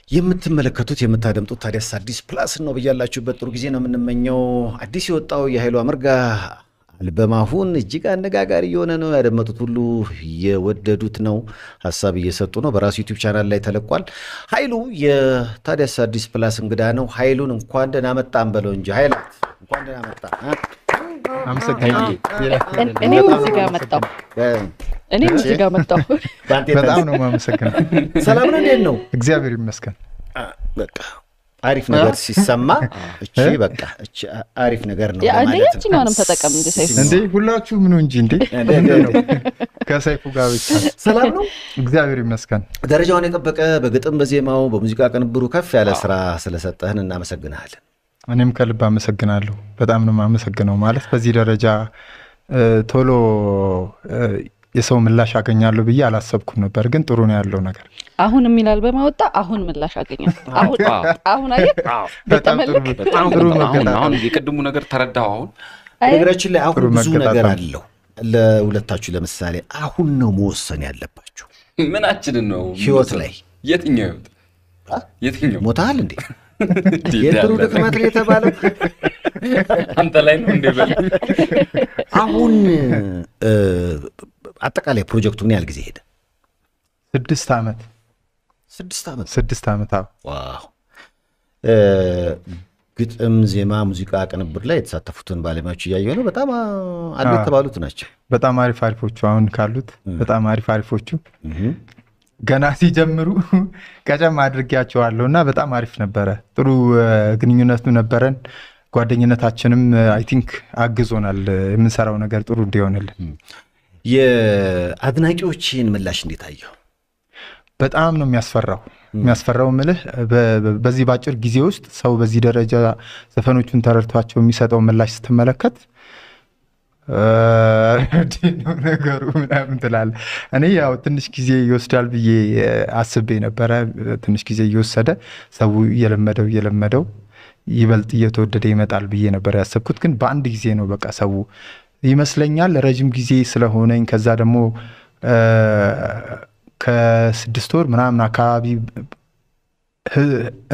የምትመለከቱት የምታደምጡት ታዲያስ አዲስ ፕላስ ነው። በያላችሁበት ጥሩ ጊዜ ነው የምንመኘው። አዲስ የወጣው የኃይሉ አመርጋ አልበም አሁን እጅግ አነጋጋሪ የሆነ ነው። ያደመጡት ሁሉ የወደዱት ነው፣ ሐሳብ እየሰጡ ነው። በራሱ ዩቲዩብ ቻናል ላይ ተለቋል። ኃይሉ የታዲያስ አዲስ ፕላስ እንግዳ ነው። ኃይሉን እንኳን ደህና መጣ አንበለው እንጂ ኃይላት እንኳን ደህና መጣ። እኔም እዚህ ጋር መጣሁ። በጣም ነው የማመሰግነው። ሰላም ነው፣ እንዴት ነው? እግዚአብሔር ይመስገን። በቃ አሪፍ ነገር ሲሰማ እቺ በቃ እቺ አሪፍ ነገር ነው ማለት ነው። ያቺኛውንም ተጠቀም እንደ ሰይፉ እንዴ ሁላችሁም ነው እንጂ እንዴ ከሰይፉ ጋር ብቻ። ሰላም ነው፣ እግዚአብሔር ይመስገን። ደረጃውን የጠበቀ በግጥም በዜማው በሙዚቃ ቅንብሩ ከፍ ያለ ስራ ስለሰጠህን እናመሰግናለን። እኔም ከልብ አመሰግናለሁ። በጣም ነው የማመሰግነው። ማለት በዚህ ደረጃ ቶሎ የሰው ምላሽ አገኛለሁ ብዬ አላሰብኩም ነበር፣ ግን ጥሩ ነው ያለው ነገር። አሁን የሚላል በማወጣ አሁን ምላሽ አገኛለሁ። አሁን በጣም ጥሩ አሁን የቀድሙ ነገር ተረዳው። አሁን ነገራችን ላይ አሁን ብዙ ነገር አለው ለሁለታችሁ። ለምሳሌ አሁን ነው መወሰን ያለባችሁ። ምናችንን ነው ህይወት ላይ የትኛው ሞታል እንዴ? የጥሩ ድክመት ነው የተባለው አንተ ላይ ነው እንዴ? አሁን አጠቃላይ ፕሮጀክቱ ምን ያህል ጊዜ ሄደ? 6 ዓመት። 6 ዓመት። ዋው! ግጥም፣ ዜማ፣ ሙዚቃ ቅንብር ላይ የተሳተፉትን ባለሙያዎች እያየሁ ነው። በጣም አሉ የተባሉት ናቸው። በጣም አሪፎቹ አሁን ካሉት በጣም አሪፎቹ ገና ሲጀምሩ ቀጨም አድርጌያቸዋለሁና በጣም አሪፍ ነበረ። ጥሩ ግንኙነት ነበረን። ጓደኝነታችንም አይ ቲንክ አግዞናል የምንሰራው ነገር ጥሩ እንዲሆንልን። የአድናቂዎችን ምላሽ እንዴት አየው? በጣም ነው የሚያስፈራው ምልህ በዚህ ባጭር ጊዜ ውስጥ ሰው በዚህ ደረጃ ዘፈኖቹን ተረድቷቸው የሚሰጠው ምላሽ ስትመለከት ነው ነገሩ ምናምን ትላለህ። እኔ ያው ትንሽ ጊዜ ይወስዳል ብዬ አስቤ ነበረ። ትንሽ ጊዜ እየወሰደ ሰው እየለመደው ይበልጥ እየተወደደ ይመጣል ብዬ ነበር ያሰብኩት። ግን በአንድ ጊዜ ነው በቃ ሰው ይመስለኛል ረጅም ጊዜ ስለሆነኝ ከዛ ደግሞ ከ6 ወር ምናምን አካባቢ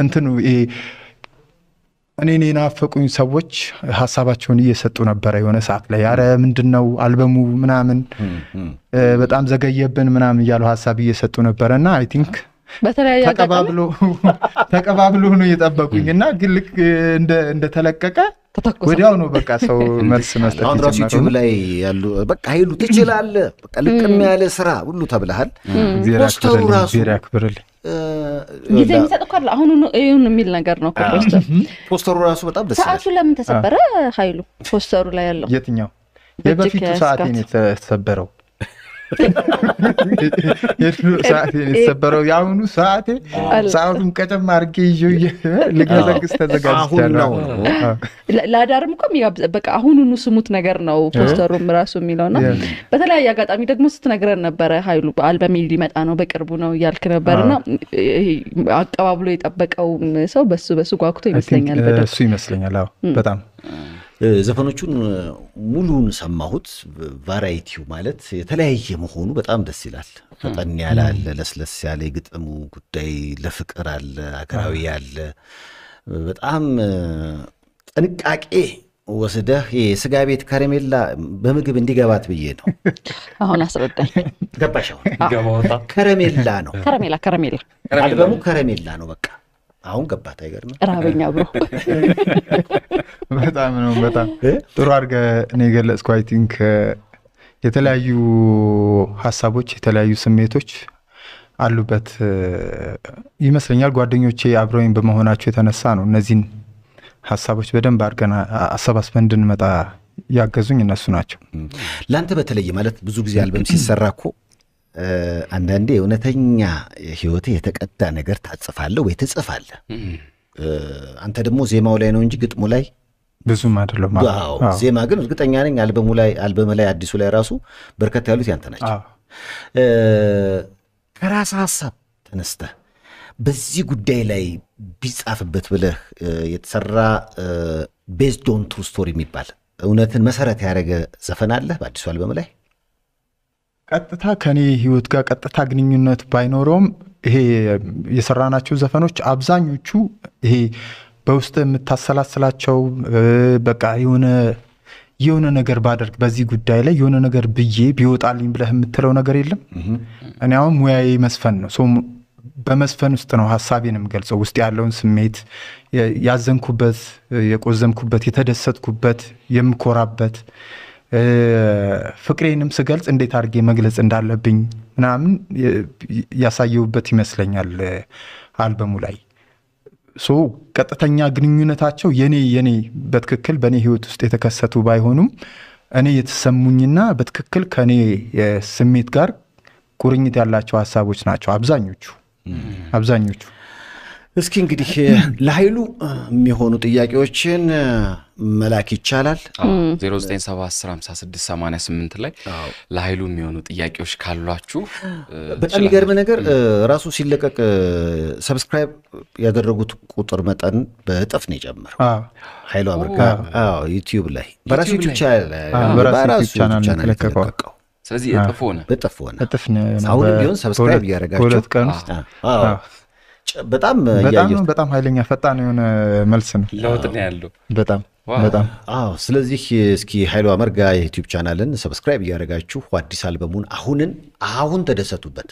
እንትኑ እኔ ናፈቁኝ ሰዎች ሐሳባቸውን እየሰጡ ነበር የሆነ ሰዓት ላይ። አረ ምንድነው አልበሙ ምናምን በጣም ዘገየብን ምናምን እያሉ ሐሳብ እየሰጡ ነበርና አይ ቲንክ ተቀባብሎ ነው የጠበቁኝና ግን ልክ እንደ ተለቀቀ ወዲያው ነው በቃ ሰው መልስ መስጠት አሁን ራሱ ዩቲዩብ ላይ ያሉ በቃ ኃይሉ ትችላለህ በቃ ልቅም ያለ ስራ ሁሉ ተብለሃል። ፖስተሩ ራሱ ያክብርልኝ ጊዜ የሚሰጥኳል አሁን እዩን የሚል ነገር ነው። ፖስተሩ ራሱ በጣም ደስ ይላል። ሰዓቱ ለምን ተሰበረ ኃይሉ? ፖስተሩ ላይ ያለው የትኛው? የበፊቱ ሰዓት ነው የተሰበረው። የድሮ ሰዓት ነው የተሰበረው። ያሁኑ ሰዓቱን ቀጨም አድርጌ ይዤ ልገዘግስ ተዘጋጅቻለሁ። ለአዳርም እኮ በቃ አሁኑኑ ስሙት ነገር ነው ፖስተሩም ራሱ የሚለውና በተለያየ አጋጣሚ ደግሞ ስትነግረን ነበረ ኃይሉ አልበም ሊመጣ ነው በቅርቡ ነው እያልክ ነበርና አቀባብሎ የጠበቀው ሰው በሱ ጓጉቶ ይመስለኛል። እሱ ይመስለኛል። አዎ በጣም ዘፈኖቹን ሙሉን ሰማሁት። ቫራይቲው ማለት የተለያየ መሆኑ በጣም ደስ ይላል። ፈጠን ያለ አለ፣ ለስለስ ያለ ግጥሙ ጉዳይ ለፍቅር አለ፣ አገራዊ አለ። በጣም ጥንቃቄ ወስደህ የስጋ ቤት ከረሜላ በምግብ እንዲገባት ብዬ ነው። አሁን አስረዳኝ። ገባሽ? ከረሜላ ነው። ከረሜላ አልበሙ ከረሜላ ነው። በቃ አሁን ገባት። አይገርም? ራበኛ ብሎ በጣም ጥሩ አድርገህ እኔ ገለጽኩ። አይ ቲንክ የተለያዩ ሐሳቦች የተለያዩ ስሜቶች አሉበት ይመስለኛል። ጓደኞቼ አብረውኝ በመሆናቸው የተነሳ ነው እነዚህን ሐሳቦች በደንብ አድርገን አሰባስበን እንድንመጣ ያገዙኝ እነሱ ናቸው። ላንተ በተለየ ማለት ብዙ ጊዜ አልበም ሲሰራ እኮ አንዳንዴ እውነተኛ ህይወት የተቀዳ ነገር ታጽፋለህ ወይ ትጽፋለህ። አንተ ደግሞ ዜማው ላይ ነው እንጂ ግጥሙ ላይ ብዙም አይደለም። አዎ ዜማ ግን እርግጠኛ ነኝ አልበም ላይ አዲሱ ላይ ራሱ በርከት ያሉት ያንተ ናቸው። ከራስ ሐሳብ ተነስተህ በዚህ ጉዳይ ላይ ቢጻፍበት ብለህ የተሰራ ቤዝድ ኦን ትሩ ስቶሪ የሚባል እውነትን መሰረት ያደረገ ዘፈን አለ በአዲሱ አልበም ላይ? ቀጥታ ከኔ ህይወት ጋር ቀጥታ ግንኙነት ባይኖረውም ይሄ የሰራናቸው ዘፈኖች አብዛኞቹ ይሄ በውስጥ የምታሰላስላቸው በቃ የሆነ ነገር ባደርግ በዚህ ጉዳይ ላይ የሆነ ነገር ብዬ ቢወጣልኝ ብለህ የምትለው ነገር የለም። እኔ አሁን ሙያዬ መስፈን ነው። በመስፈን ውስጥ ነው ሀሳቤንም ገልጸው ውስጥ ያለውን ስሜት ያዘንኩበት፣ የቆዘምኩበት፣ የተደሰትኩበት፣ የምኮራበት ፍቅሬንም ስገልጽ እንዴት አድርጌ መግለጽ እንዳለብኝ ምናምን ያሳየውበት ይመስለኛል አልበሙ ላይ። ቀጥተኛ ግንኙነታቸው የኔ በትክክል በኔ ህይወት ውስጥ የተከሰቱ ባይሆኑም እኔ የተሰሙኝና በትክክል ከኔ ስሜት ጋር ቁርኝት ያላቸው ሀሳቦች ናቸው አብዛኞቹ። እስኪ እንግዲህ ለኃይሉ የሚሆኑ ጥያቄዎችን መላክ ይቻላል። 09715688 ላይ ለኃይሉ የሚሆኑ ጥያቄዎች ካሏችሁ በጣም የሚገርም ነገር ራሱ ሲለቀቅ ሰብስክራይብ ያደረጉት ቁጥር መጠን በእጥፍ ነው የጨመረው። ኃይሉ አመርጋ ዩቲዩብ ላይ በራሱ ዩቲዩብ ቻናል ተለቀቀው። ስለዚህ እጥፍ ሆነ። አሁን ቢሆን ሰብስክራይብ ያደረጋችሁ ሁለት ቀን ውስጥ በጣም ኃይለኛ ፈጣን የሆነ መልስ ነው። ለውጥ ነው ያለው በጣም። ስለዚህ እስኪ ኃይሉ አመርጋ የዩቲዩብ ቻናልን ሰብስክራይብ እያደረጋችሁ አዲስ አልበሙን አሁን ተደሰቱበት።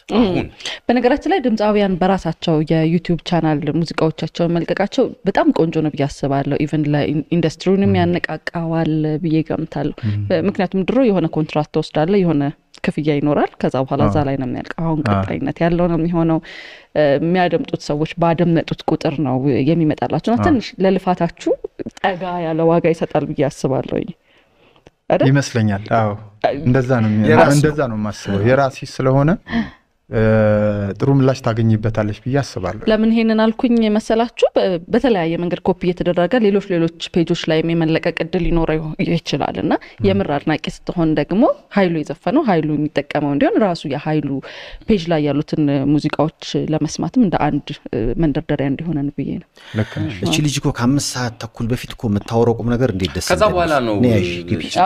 በነገራችን ላይ ድምፃውያን በራሳቸው የዩቲዩብ ቻናል ሙዚቃዎቻቸውን መልቀቃቸው በጣም ቆንጆ ነው ብዬ አስባለሁ። ኢቨን ለኢንዱስትሪውንም ያነቃቃዋል ብዬ ገምታለሁ። ምክንያቱም ድሮ የሆነ ኮንትራክት ተወስዳለ፣ የሆነ ክፍያ ይኖራል፣ ከዛ በኋላ እዛ ላይ ነው የሚያልቀው። አሁን ቀጣይነት ያለው ነው የሚሆነው። የሚያደምጡት ሰዎች ባደመጡት ቁጥር ነው የሚመጣላችሁና ትንሽ ለልፋታችሁ ጠጋ ያለ ዋጋ ይሰጣል ብዬ አስባለሁ ይመስለኛል። እንደዛ ነው የማስበው። የራሲ ስለሆነ ጥሩ ምላሽ ታገኝበታለች ብዬ አስባለሁ። ለምን ይሄንን አልኩኝ መሰላችሁ? በተለያየ መንገድ ኮፒ እየተደረገ ሌሎች ፔጆች ላይ የመለቀቅ እድል ሊኖረው ይችላልና የምር አድናቂ ስትሆን ደግሞ ኃይሉ የዘፈነው ኃይሉ የሚጠቀመው እንዲሆን ራሱ የኃይሉ ፔጅ ላይ ያሉትን ሙዚቃዎች ለመስማትም እንደ አንድ መንደርደሪያ እንዲሆነን ብዬ ነው። እቺ ልጅ እኮ ከ5 ሰዓት ተኩል በፊት እኮ የምታወራው ቁም ነገር እንዴት ደስ ከዛ በኋላ ነው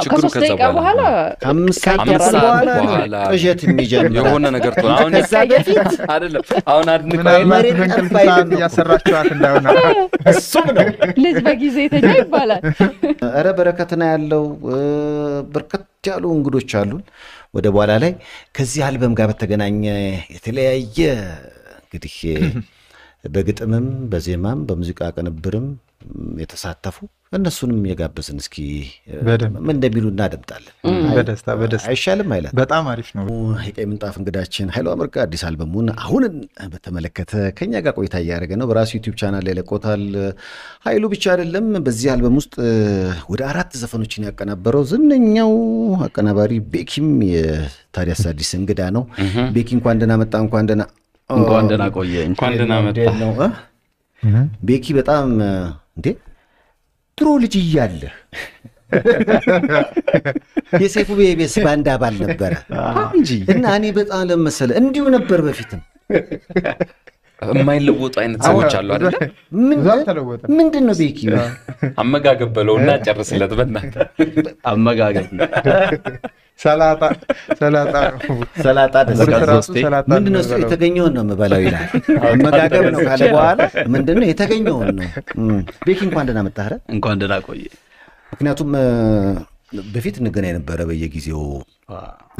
ከ3 ደቂቃ በኋላ ከ5 ሰዓት በኋላ ቅዠት የሚጀምር የሆነ ነገር አሁን ከዛ በፊት አይደለም። አሁን መሬት እንቅልፋን ያሰራችኋት እንዳውና እሱም ነው ልጅ በጊዜ ተኛ ይባላል። አረ በረከትና ያለው በርከት ያሉ እንግዶች አሉን። ወደ በኋላ ላይ ከዚህ አልበም ጋር በተገናኘ የተለያየ እንግዲህ በግጥምም በዜማም በሙዚቃ ቅንብርም የተሳተፉ እነሱንም የጋበዝን እስኪ ምን እንደሚሉ እናደምጣለን። በደስታ አይሻልም? አይላት በጣም አሪፍ ነው። የቀይ ምንጣፍ እንግዳችን ኃይሉ አመርጋ አዲስ አልበሙን አሁን በተመለከተ ከኛ ጋር ቆይታ እያደረገ ነው። በራሱ ዩቲዩብ ቻናል ላይ ለቆታል። ኃይሉ ብቻ አይደለም፣ በዚህ አልበም ውስጥ ወደ 4 ዘፈኖችን ያቀናበረው ዝነኛው አቀናባሪ ቤኪም የታዲያስ አዲስ እንግዳ ነው። ቤኪ እንኳን ደህና መጣ። እንኳን ደህና ቆየ። እንኳን ደህና መጣ ነው ቤኪ። በጣም እንዴ ድሮ ልጅ እያለ የሰይፉ ቤቤስ ባንድ አባል ነበረ እንጂ እና እኔ በጣም ለመሰለ እንዲሁ ነበር። በፊትም የማይለወጡ አይነት ሰዎች አሉ አይደል? ምንድነው ቤኪ አመጋገብ በለውና ጨርስለት። በእናትህ አመጋገብ ሰላጣ ምንድነው የተገኘውን ነው የምበላው ይላል። አመጋገብ ነው ካለ በኋላ ምንድነው የተገኘውን ነው። ቤኪ እንኳን ደህና መጣህ። እንኳን ደህና ቆየ። ምክንያቱም በፊት እንገናኝ ነበረ በየጊዜው።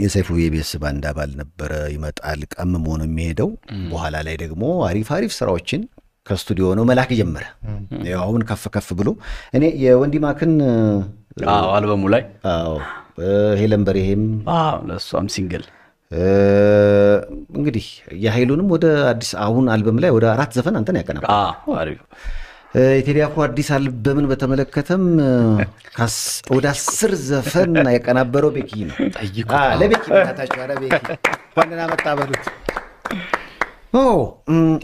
የሰይፉ ቤቤስ ባንድ አባል ነበረ፣ ይመጣል፣ ቀምሞ ነው የሚሄደው። በኋላ ላይ ደግሞ አሪፍ ስራዎችን ከስቱዲዮ ነው መላክ ጀመረ። ያው አሁን ከፍ ብሎ እኔ የወንዲማክን አልበሙ ላይ ሄለን በርሄም ለሷም ሲንግል እንግዲህ የኃይሉንም ወደ አዲስ አሁን አልበም ላይ ወደ 4 ዘፈን አንተን ያቀናበረ። አሪፍ የቴዲ አፍሮ አዲስ አልበምን በተመለከተም ወደ 10 ዘፈን ያቀናበረው ቤኪ ነው። ለቤኪ ታታችሁ አረ ቤኪ እንኳን ደህና መጣ በሉት።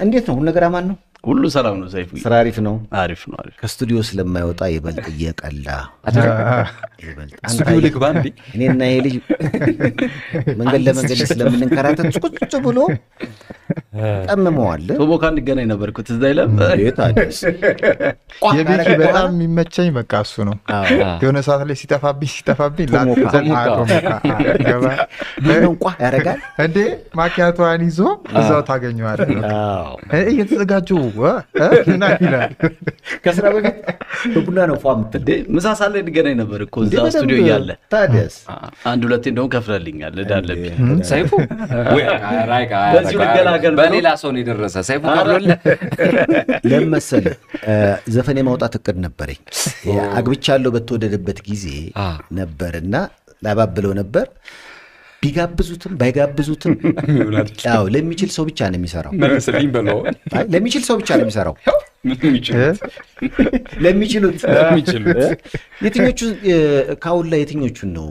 እንዴት ነው ሁሉ ነገር አማን ነው? ሁሉ ሰላም ነው ሰይፉ። ስራ አሪፍ ነው። አሪፍ ነው። ከስቱዲዮ ስለማይወጣ ይበልጥ እየቀላ ይበልጥ ስቱዲዮ ልግባ እንዴ? እኔና ይሄ ልጅ መንገድ ለመንገድ ስለምንከራተት ቁጭ ብሎ ጠምመዋል። ቶሞካ እንገናኝ ነበርኩ ትዝ አይልም? ታዲያስ የቤኪ በጣም የሚመቸኝ በቃ እሱ ነው። የሆነ ሰዓት ላይ ሲጠፋብኝ እንኳ ያደርጋል እንዴ ማኪያቷን ይዞ እዛው ታገኘዋለህ። እየተዘጋጁ እና ይላል ከስራ በፊት በቡና ነው ፏም እንዴ ምሳ ሳለ እንገናኝ ነበር እኮ እዛ ስቱዲዮ እያለ። ታዲያስ አንድ ሁለቴ እንደውም ከፍለልኛል እዳለብኝ ሰይፉ ወይ ራይቃ በዚህ ልገላገል በሌላ ሰው ነው የደረሰ ሰይፉ ከፍሎልህ ለመሰለ ዘፈን የማውጣት እቅድ ነበረኝ። አግብቻለሁ በተወደደበት ጊዜ ነበርና ላባብለው ነበር። ቢጋብዙትም ባይጋብዙትም ያው ለሚችል ሰው ብቻ ነው የሚሰራው። መልስልኝ በለው። አይ ለሚችል ሰው ብቻ ነው የሚሰራው። ለሚችሉት የትኞቹ ካውል ላይ የትኞቹን ነው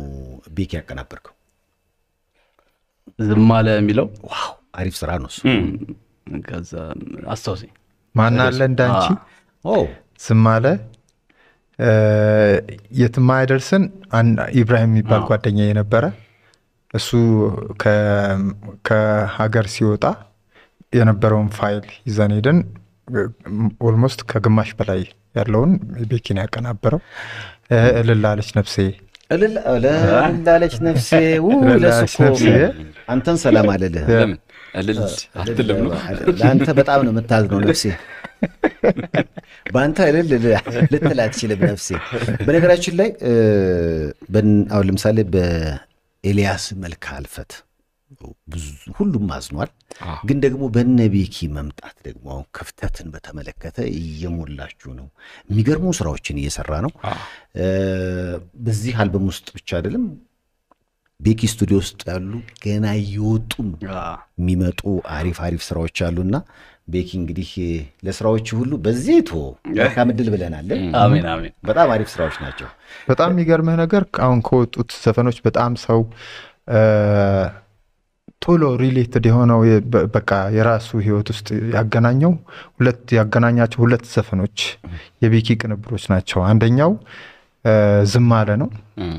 ቤኪ ያቀናበርከው? ዝም አለ የሚለው ዋው አሪፍ ስራ ነው እሱ። ከዛ አስታውሰኝ ማን አለ እንዳንቺ ኦ ዝም አለ የትም አይደርስን ኢብራሂም የሚባል ጓደኛዬ የነበረ እሱ ከሀገር ሲወጣ የነበረውን ፋይል ይዘን ሄደን ኦልሞስት ከግማሽ በላይ ያለውን ቤኪን ያቀናበረው። እልላለች ነፍሴ እልላለች ነፍሴ ለሱኮ አንተን ሰላም አለልህ። ለምን እልል አትልም ነው? ለአንተ በጣም ነው የምታዝነው ነፍሴ። በአንተ እልል ልትል አትችልም ነፍሴ። በነገራችን ላይ አሁን ለምሳሌ ኤልያስ መልካ አልፈት ሁሉም አዝኗል። ግን ደግሞ በነቤኪ መምጣት ደግሞ አሁን ክፍተትን በተመለከተ እየሞላችሁ ነው። የሚገርሙ ስራዎችን እየሰራ ነው። በዚህ አልበም ውስጥ ብቻ አይደለም ቤኪ ስቱዲዮ ውስጥ ያሉ ገና እየወጡ የሚመጡ አሪፍ ስራዎች አሉና ቤኪ እንግዲህ ለስራዎች ሁሉ በዚህቶ መልካም ዕድል ብለናል። አሜን አሜን። በጣም አሪፍ ስራዎች ናቸው። በጣም የሚገርምህ ነገር አሁን ከወጡት ዘፈኖች በጣም ሰው ቶሎ ሪሌትድ የሆነው በቃ የራሱ ህይወት ውስጥ ያገናኛቸው ሁለት ዘፈኖች የቤኪ ቅንብሮች ናቸው። አንደኛው ዝም አለ ነው።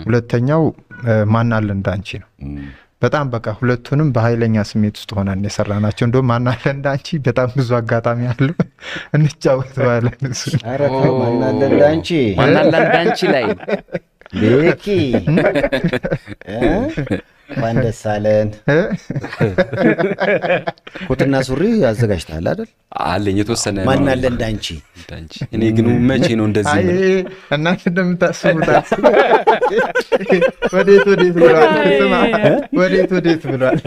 ሁለተኛው ማን አለ እንዳንቺ ነው። በጣም በቃ ሁለቱንም በኃይለኛ ስሜት ውስጥ ሆነን የሰራናቸው። እንደውም ማን አለ እንዳንቺ በጣም ብዙ አጋጣሚ አሉ እንጫወተዋለን። ኧረ ተው ማን አለ እንዳንቺ ላይ ቤኪ እንኳን ደስ አለን። ኮትና ሱሪ አዘጋጅተሃል አይደል? አለኝ የተወሰነ ማን አለ እንዳንቺ። እኔ ግን መቼ ነው እንደዚህ ነው እናንተ እንደምታስቡት ወዴት ብሏል።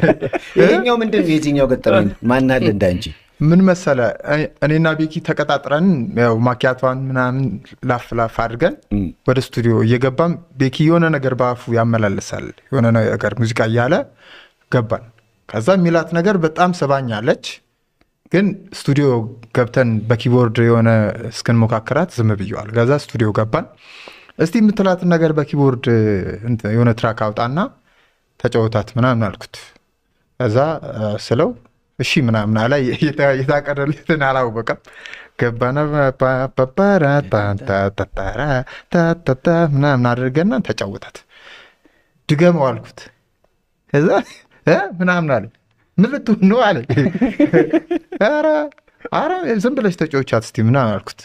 ይሄኛው ምንድን ነው? የትኛው ገጠመኝ ማን አለ እንዳንቺ? ምን መሰለ እኔና ቤኪ ተቀጣጥረን ያው ማኪያቷን ምናምን ላፍ አድርገን ወደ ስቱዲዮ እየገባን ቤኪ የሆነ ነገር በአፉ ያመላልሳል የሆነ ነገር ሙዚቃ እያለ ገባን። ከዛ ሚላት ነገር በጣም ሰባኛለች። ግን ስቱዲዮ ገብተን በኪቦርድ የሆነ እስክንሞካከራት ዝም ብየዋል። ከዛ ስቱዲዮ ገባን። እስቲ የምትላትን ነገር በኪቦርድ የሆነ ትራክ አውጣና ተጫወታት ምናምን አልኩት። ከዛ ስለው እሺ ምናምን አላ የታቀደልትን አላወቀም። ገባና ምናምን አድርገና ተጫወታት። ድገመው አልኩት። ከዛ ምናምን አለ። ምን ልትሆን ነው አለ። ኧረ ዝም ብለሽ ተጫወቻት እስቲ ምናምን አልኩት።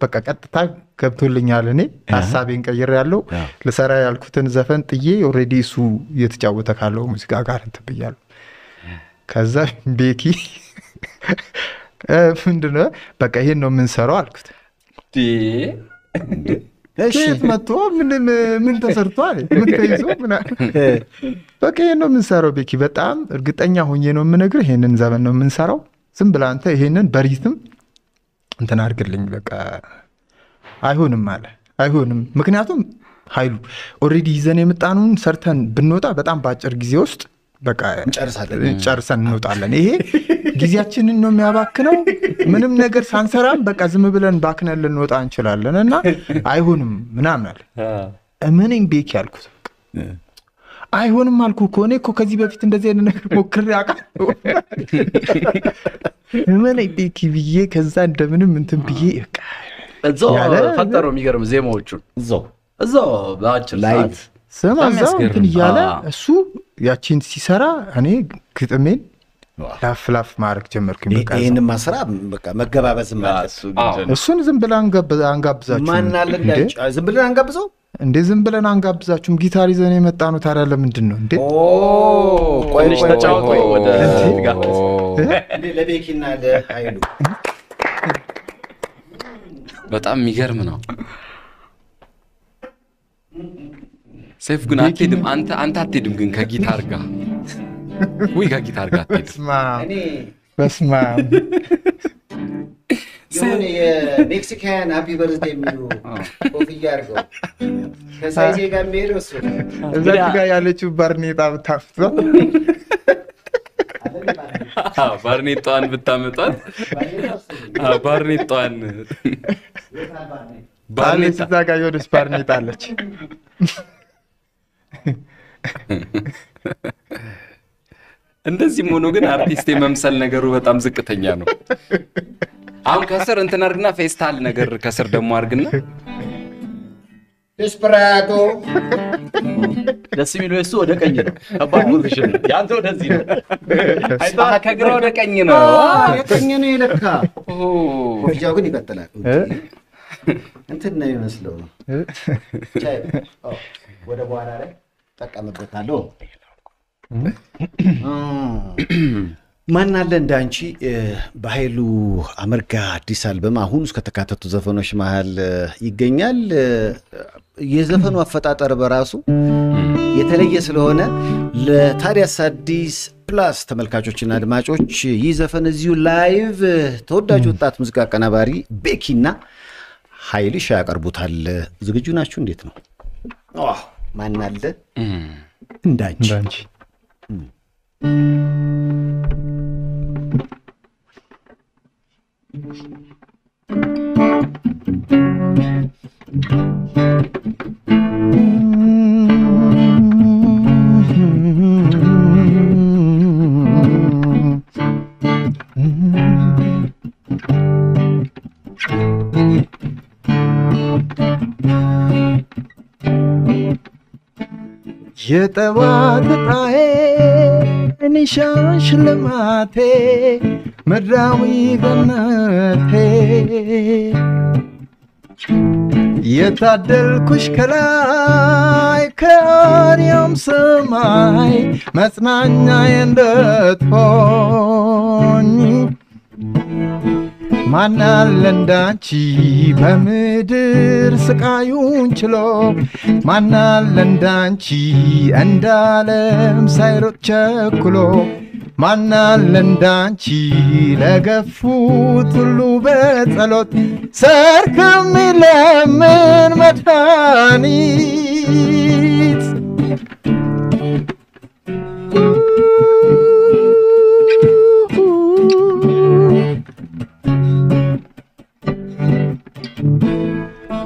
በቃ ቀጥታ ገብቶልኛል። እኔ ሀሳቤን ቀይሬያለሁ። ልሰራ ያልኩትን ዘፈን ጥዬ ኦልሬዲ እሱ እየተጫወተ ካለው ሙዚቃ ጋር እንትን ብያለሁ። ከዛ ቤኪ ምንድነው በቃ ይሄን ነው የምንሰራው አልኩት። እሺ መጥቶ ምን ተሰርቷል? ምን ተይዞ በቃ ይሄን ነው የምንሰራው ቤኪ፣ በጣም እርግጠኛ ሆኜ ነው የምነግርህ፣ ይሄንን ዘመን ነው የምንሰራው። ዝም ብለህ አንተ ይሄንን በሪትም እንትን አድርግልኝ በቃ። አይሆንም አለ። አይሆንም ምክንያቱም ኃይሉ ኦልሬዲ ይዘን የመጣነውን ሰርተን ብንወጣ በጣም በአጭር ጊዜ ውስጥ በቃ ጨርሰን እንወጣለን። ይሄ ጊዜያችንን ነው የሚያባክነው። ምንም ነገር ሳንሰራም በቃ ዝም ብለን ባክነን ልንወጣ እንችላለን እና አይሆንም ምናምን አለ። ምንም ቤኪ ያልኩት አይሆንም አልኩ እኮ እኔ እኮ ከዚህ በፊት እንደዚህ አይነት ነገር ሞክሬ አውቃለሁ ምን ቤኪ ብዬ ከዛ እንደምንም እንትን ብዬ በቃ እዛው ፈጠረው የሚገርም ዜማዎቹን እዛው በአጭር ሰዓት ስማዛው እንትን እያለ እሱ ያቺን ሲሰራ እኔ ግጥሜን ላፍ ማድረግ ጀመርኩኝ በቃ ይሄን ማስራ በቃ መገባበዝ ማለት እሱን ዝም ብለን አንጋብዛችሁ ማን አለ እንዳጭ ዝም ብለን አንጋብዘው እንዴ ዝም ብለን አንጋብዛችሁም ጊታር ይዘን የመጣ ነው ታዲያ ለምንድን ነው እንዴ ቆይ ተጫውቶ ወደ ጋብዝ እንዴ ለቤኪና ለኃይሉ በጣም የሚገርም ነው ሰይፍ ግን አትሄድም አንተ አትሄድም ግን ከጊታር ጋር ወይ ከጊታር ጋር አትሄድም በስማ የሆነ የሜክሲካን ሃፒ በርዝዴይ የሚሉ ኮፍያ አድርገው ከሳይዜ ጋር የሚሄደው እሱ እዛች ጋር ያለችው ባርኔጣ ብታፍቷ ባርኔጣዋን ብታመጣት ባርኔጣዋን ባርኔጣ እዛ ጋር የሆነች ባርኔጣ አለች እንደዚህም ሆኖ ግን አርቲስት የመምሰል ነገሩ በጣም ዝቅተኛ ነው አሁን ከስር እንትን አድርግና ፌስታል ነገር ከስር ደግሞ አድርግና ዴስፐራዶ ደስ የሚለው እሱ ወደ ቀኝ ነው ከባድ ፖዚሽን ያንተ ወደዚህ ነው አይታ ከግራ ወደ ቀኝ ነው የቀኝ ነው ይለካ ኮፍያው ግን ይቀጥላል እንትን ነው የሚመስለው ቻይ ወደ በኋላ ላይ ተጠቀምበታለሁ ማን አለ እንዳንቺ በኃይሉ አመርጋ አዲስ አልበም አሁን እስከ ተካተቱ ዘፈኖች መሃል ይገኛል የዘፈኑ አፈጣጠር በራሱ የተለየ ስለሆነ ለታዲያስ አዲስ ፕላስ ተመልካቾችና አድማጮች ይህ ዘፈን እዚሁ ላይቭ ተወዳጅ ወጣት ሙዚቃ አቀናባሪ ቤኪና ኃይልሽ ያቀርቡታል ዝግጁ ናችሁ እንዴት ነው ማን አለ እንዳንቺ የጠዋት ጣዬ ንሻን ሽልማቴ ምድራዊ ገነቴ የታደልኩሽ ከላይ ከአርያም ሰማይ መጽናኛዬ እንድትሆኝ ማን አለ እንዳንቺ በምድር ስቃዩን ችሎ ማን አለ እንዳንቺ እንዳለም ሳይሮጥ ቸኩሎ ማን አለ እንዳንቺ ለገፉት ሁሉ በጸሎት ሰርክ የሚለምን መድኃኒት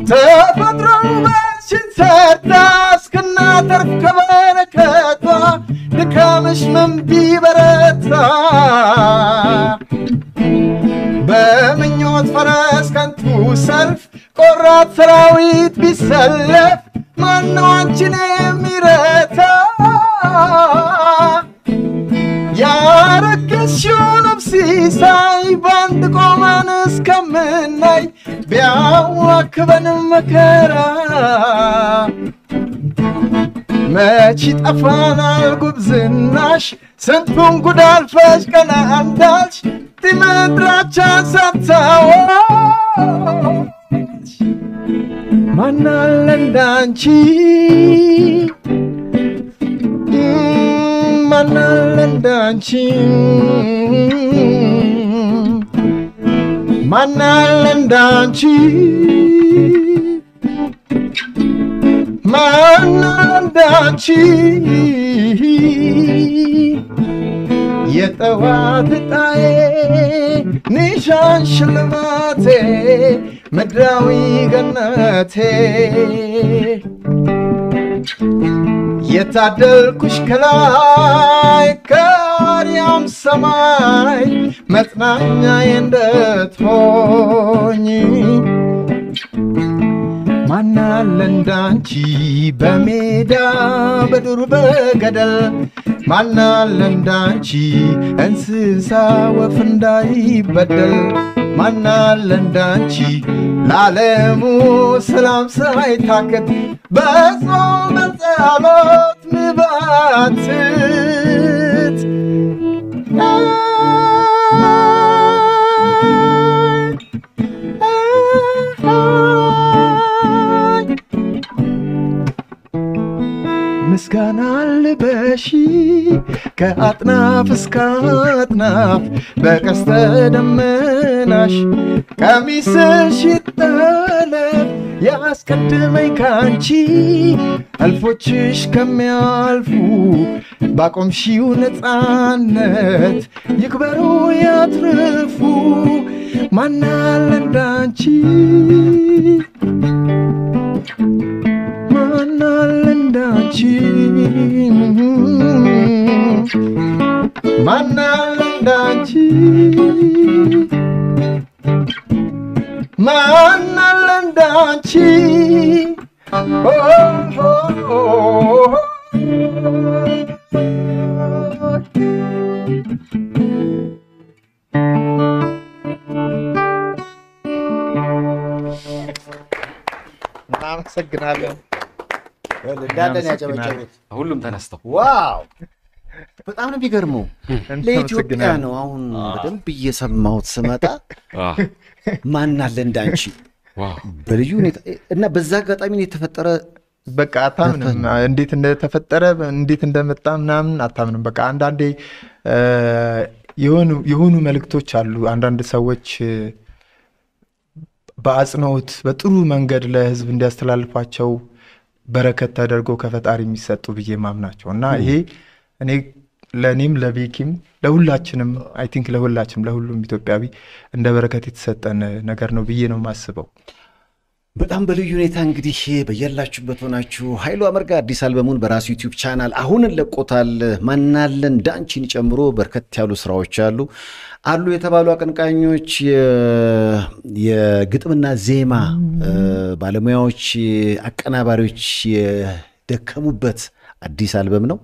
ተፈጥሮ ውበትሽን ሰርታ እስክናተርፍ ከበረከቷ ድካምሽ ምን ቢበረታ በምኞት ፈረስ ከንቱ ሰልፍ ቆራጥ ሰራዊት ቢሰለፍ ማነው አንቺን የሚረታ ያረገዝሽውን ሲሳይ በአንድ ቆመን እስከምናይ ቢያዋክበን መከራ መች ጠፋናል ጉብዝናሽ ስንቱን ጉድ አልፈሽ ቀና እንዳልሽ ምድራችን ሰጥተዋሽ ማን አለ እንዳንቺ ማን አለ እንዳንቺ ማን አለ እንዳንቺ ማን አለ እንዳንቺ የጠዋት ጣዬ ንሻን ሽልማቴ ምድራዊ ገነቴ የታደልኩሽ ከላይ ከአርያም ሰማይ መጽናኛዬ እንድትሆኝ ማናለ እንዳንቺ በሜዳ በዱር በገደል ማናለ እንዳንቺ እንስሳ ወፍ እንዳይበደል ማናለ እንዳንቺ ለዓለሙ ሰላም ሳይታከት በጾም በጸሎት ምባትት ምስጋና ልበሺ ከአጥናፍ እስከ አጥናፍ በቀስተ ደመናሽ ቀሚስሽ ይጠለፍ ያስቀድመኝ ካንቺ አልፎችሽ ከሚያልፉ ባቆምሺው ነፃነት ይክበሩ ያትርፉ ማናለ እንዳንቺ ማናለ እንዳንቺ ማናለ እንዳንቺ ማናለ እንዳንቺ እናመሰግናለን። እንዳለን ያጨበጨቡት ሁሉም ተነስተው ዋው በጣም ነው የሚገርመው። ለኢትዮጵያ ነው አሁን በደንብ እየሰማሁት ስመጣ ማናለ እንዳንቺ በልዩ ሁኔታ እና በዛ አጋጣሚ ነው የተፈጠረ። በቃ አታምንም እንዴት እንደተፈጠረ እንዴት እንደመጣ ምናምን አታምንም። በቃ አንዳንዴ የሆኑ መልእክቶች አሉ አንዳንድ ሰዎች በአጽንኦት በጥሩ መንገድ ለህዝብ እንዲያስተላልፋቸው በረከት ተደርጎ ከፈጣሪ የሚሰጡ ብዬ ማምናቸው እና ይሄ እኔ ለኔም ለቤኪም ለሁላችንም አይ ቲንክ ለሁሉም ኢትዮጵያዊ እንደ በረከት የተሰጠን ነገር ነው ብዬ ነው የማስበው። በጣም በልዩ ሁኔታ እንግዲህ በየላችሁበት ሆናችሁ ኃይሉ አመርጋ አዲስ አልበሙን በራሱ ዩቲዩብ ቻናል አሁን ለቆታል። ማናለ እንዳንቺን ጨምሮ በርከት ያሉ ስራዎች አሉ የተባሉ አቀንቃኞች የግጥምና ዜማ ባለሙያዎች አቀናባሪዎች የደከሙበት አዲስ አልበም ነው።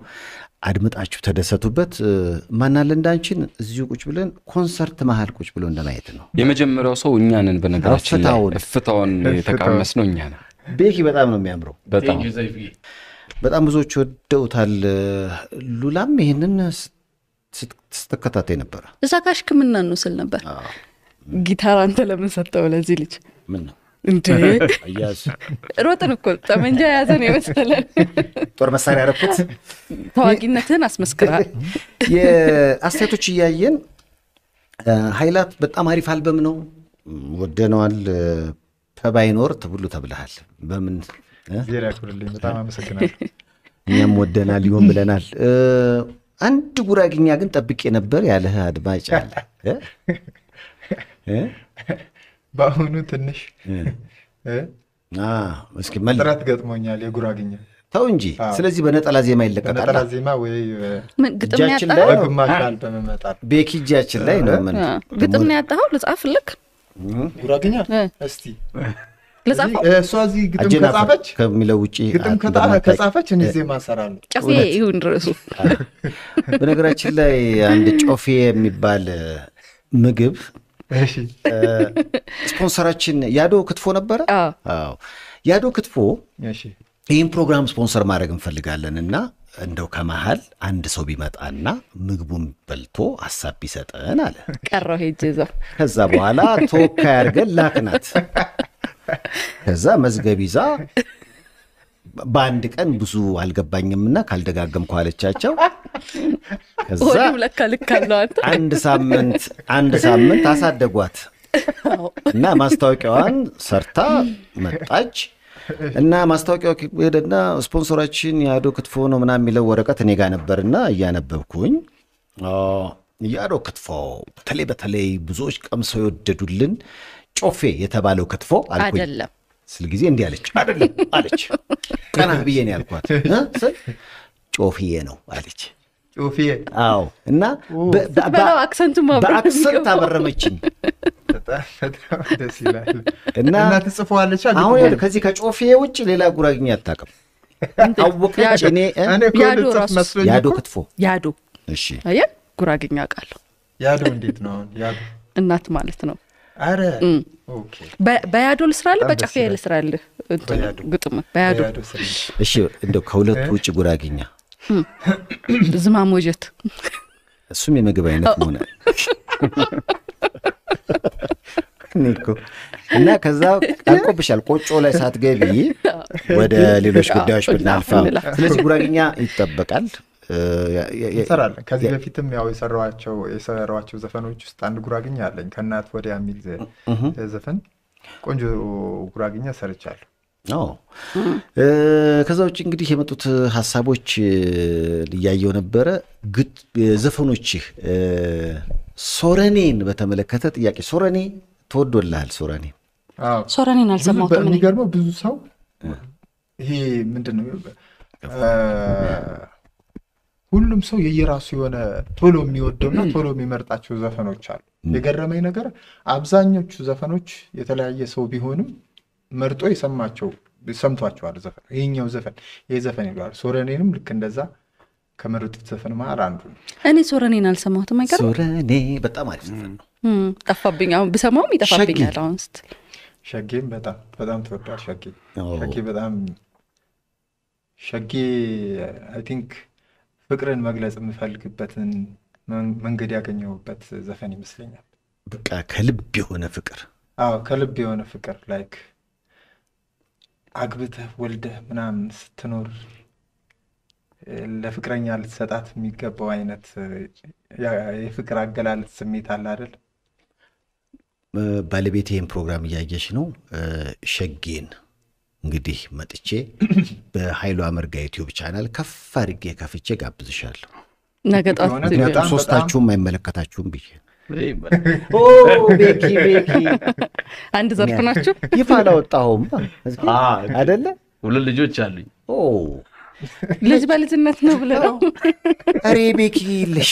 አድምጣችሁ ተደሰቱበት። ማናለ እንዳንቺን እዚሁ ቁጭ ብለን ኮንሰርት መሃል ቁጭ ብሎ እንደማየት ነው። የመጀመሪያው ሰው እኛ ነን። በነገራችን ላይ እፍታውን የተቀመስ ነው እኛ ነን። ቤኪ በጣም ነው የሚያምረው። በጣም ብዙዎች ወደውታል። ሉላም ይሄንን ስትከታተይ ነበር። እዛ ካሽክምና ነው ስል ነበር። ጊታር አንተ ለምን ሰጠው ለዚህ ልጅ? ምን ነው እንዴ አያዝ ሮጥን እኮ ጠመንጃ ያዘን የመሰለን ጦር መሳሪያ ያረኩት። ታዋቂነትን አስመስክራል። የአስተያየቶች እያየን ኃይላት በጣም አሪፍ አልበም ነው ወደነዋል። ተባይኖር ተብሉ ተብለሃል። በምን ዜራ ኩልልኝ በጣም አመሰግናለሁ። እኛም ወደናል ይሆን ብለናል። አንድ ጉራግኛ ግን ጠብቄ ነበር ያለህ አድማጭ አለ። በአሁኑ ትንሽ እስኪ ጥረት ገጥሞኛል የጉራግኛ ተው እንጂ። ስለዚህ በነጠላ ዜማ ይለቀቃል። በነጠላ ዜማ ወይ ግጥም እጃችን ያጣው ላይ በግማሽ አልበም መጣል ቤኪ እጃችን ላይ ነው። ምን ግጥም ያጣው ልጻፍልክ ጉራግኛ እስቲ ልጻፈው እሷ እዚህ ግጥም ከጻፈች ከሚለው ውጪ ግጥም ከጻፈች እኔ ዜማ እሰራለሁ። ጨፌ ይሁን ድረሱ። በነገራችን ላይ አንድ ጮፌ የሚባል ምግብ እሺ ስፖንሰራችን ያዶ ክትፎ ነበረ። አዎ ያዶ ክትፎ እሺ ይህን ፕሮግራም ስፖንሰር ማድረግ እንፈልጋለንና እንደው ከመሃል አንድ ሰው ቢመጣና ምግቡን በልቶ ሐሳብ ቢሰጠን አለ። ቀረው ሄጄ እዛ ከዛ በኋላ ተወካይ አድርገን ላክናት። ከዛ መዝገብ ይዛ በአንድ ቀን ብዙ አልገባኝምና ካልደጋገምኩ አለቻቸው። ከዛ ወዲም ለካ ልካለው አንድ ሳምንት አሳደጓት እና ማስታወቂያዋን ሰርታ መጣች። እና ማስታወቂያው ሄደና ስፖንሰራችን ያዶ ክትፎ ነው ምናምን የሚለው ወረቀት እኔ ጋር ነበርና እያነበብኩኝ ያዶ ክትፎ በተለይ ብዙዎች ቀምሰው የወደዱልን ጮፌ የተባለው ክትፎ አልኩኝ። አይደለም ስል ጊዜ እንዲህ አለች። አይደለም አለች። ቀና ብዬ ነው ያልኳት። ጮፍዬ ነው አለች። ጮፍዬ? አዎ። እና በአክሰንት አበረመችኝ። በጣም ደስ ይላል። እና ትጽፈዋለች። አሁን ከዚህ ከጮፍዬ ውጭ ሌላ ጉራግኛ አታውቅም። አወቀች። እኔ ያዶ ክትፎ ያዶ። እሺ አየህ ጉራግኛ አውቃለሁ። ያዶ እንዴት ነው? ያዶ እናት ማለት ነው። አረ ኦኬ። በያዶ ልስራልህ በጨፌ ልስራልህ? ግጥም በያዶ። እሺ እንደው ከሁለቱ ውጭ ጉራግኛ ዝማሞጀት እሱም የምግብ አይነት ነው። እና ከዛ አልቆብሻል። ቆጮ ላይ ሳትገቢ ወደ ሌሎች ጉዳዮች ብናልፋ፣ ስለዚህ ጉራግኛ ይጠበቃል እንሰራለን። ከዚህ በፊትም ያው የሰራኋቸው ዘፈኖች ውስጥ አንድ ጉራግኛ አለኝ። ከእናት ወዲያ የሚል ዘፈን ቆንጆ ጉራግኛ ሰርቻለሁ። ከዛ ውጭ እንግዲህ የመጡት ሀሳቦች እያየው ነበረ። ዘፈኖችህ ሶረኔን በተመለከተ ጥያቄ። ሶረኔ ተወዶልሃል? ሶረኔን አልሰማሁትም። የሚገርመው ብዙ ሰው ይሄ ምንድን ነው ሁሉም ሰው የየራሱ የሆነ ቶሎ የሚወደውና ቶሎ የሚመርጣቸው ዘፈኖች አሉ። የገረመኝ ነገር አብዛኞቹ ዘፈኖች የተለያየ ሰው ቢሆንም መርጦ ሰምቷቸዋል። ዘፈን ይሄኛው ዘፈን ይሄ ዘፈን ይሏል። ሶረኔንም ልክ እንደዛ ከመረጡት ዘፈን መሀል አንዱ ነው። እኔ ሶረኔን አልሰማሁትም። አይገርም? ሶረኔ በጣም አሪፍ ዘፈን ነው። ጠፋብኝ። አሁን ብሰማውም ይጠፋብኛል። አሁን ስትል ሸጌም በጣም ተወዷል። ሸጌ በጣም ሸጌ አይ ቲንክ ፍቅርን መግለጽ የምፈልግበትን መንገድ ያገኘሁበት ዘፈን ይመስለኛል። በቃ ከልብ የሆነ ፍቅር። ከልብ የሆነ ፍቅር ላይክ አግብተህ ወልደህ ምናምን ስትኖር ለፍቅረኛ ልትሰጣት የሚገባው አይነት የፍቅር አገላለጽ ስሜት አለ አይደል? ባለቤቴ ይህን ፕሮግራም እያየች ነው። ሸጌን እንግዲህ መጥቼ በኃይሉ አመርጋ ዩቲዩብ ቻናል ከፍ አድርጌ ከፍቼ ጋብዝሻለሁ። ነገ ጧት ሶስታችሁም አይመለከታችሁም ብዬ ቤኪ አንድ ዘርፍ ናችሁ። ይፋ አላወጣሁም አይደለ? ሁለት ልጆች አሉኝ። ልጅ በልጅነት ነው ብለህ ነው? ኧረ ቤኪ ይልሽ።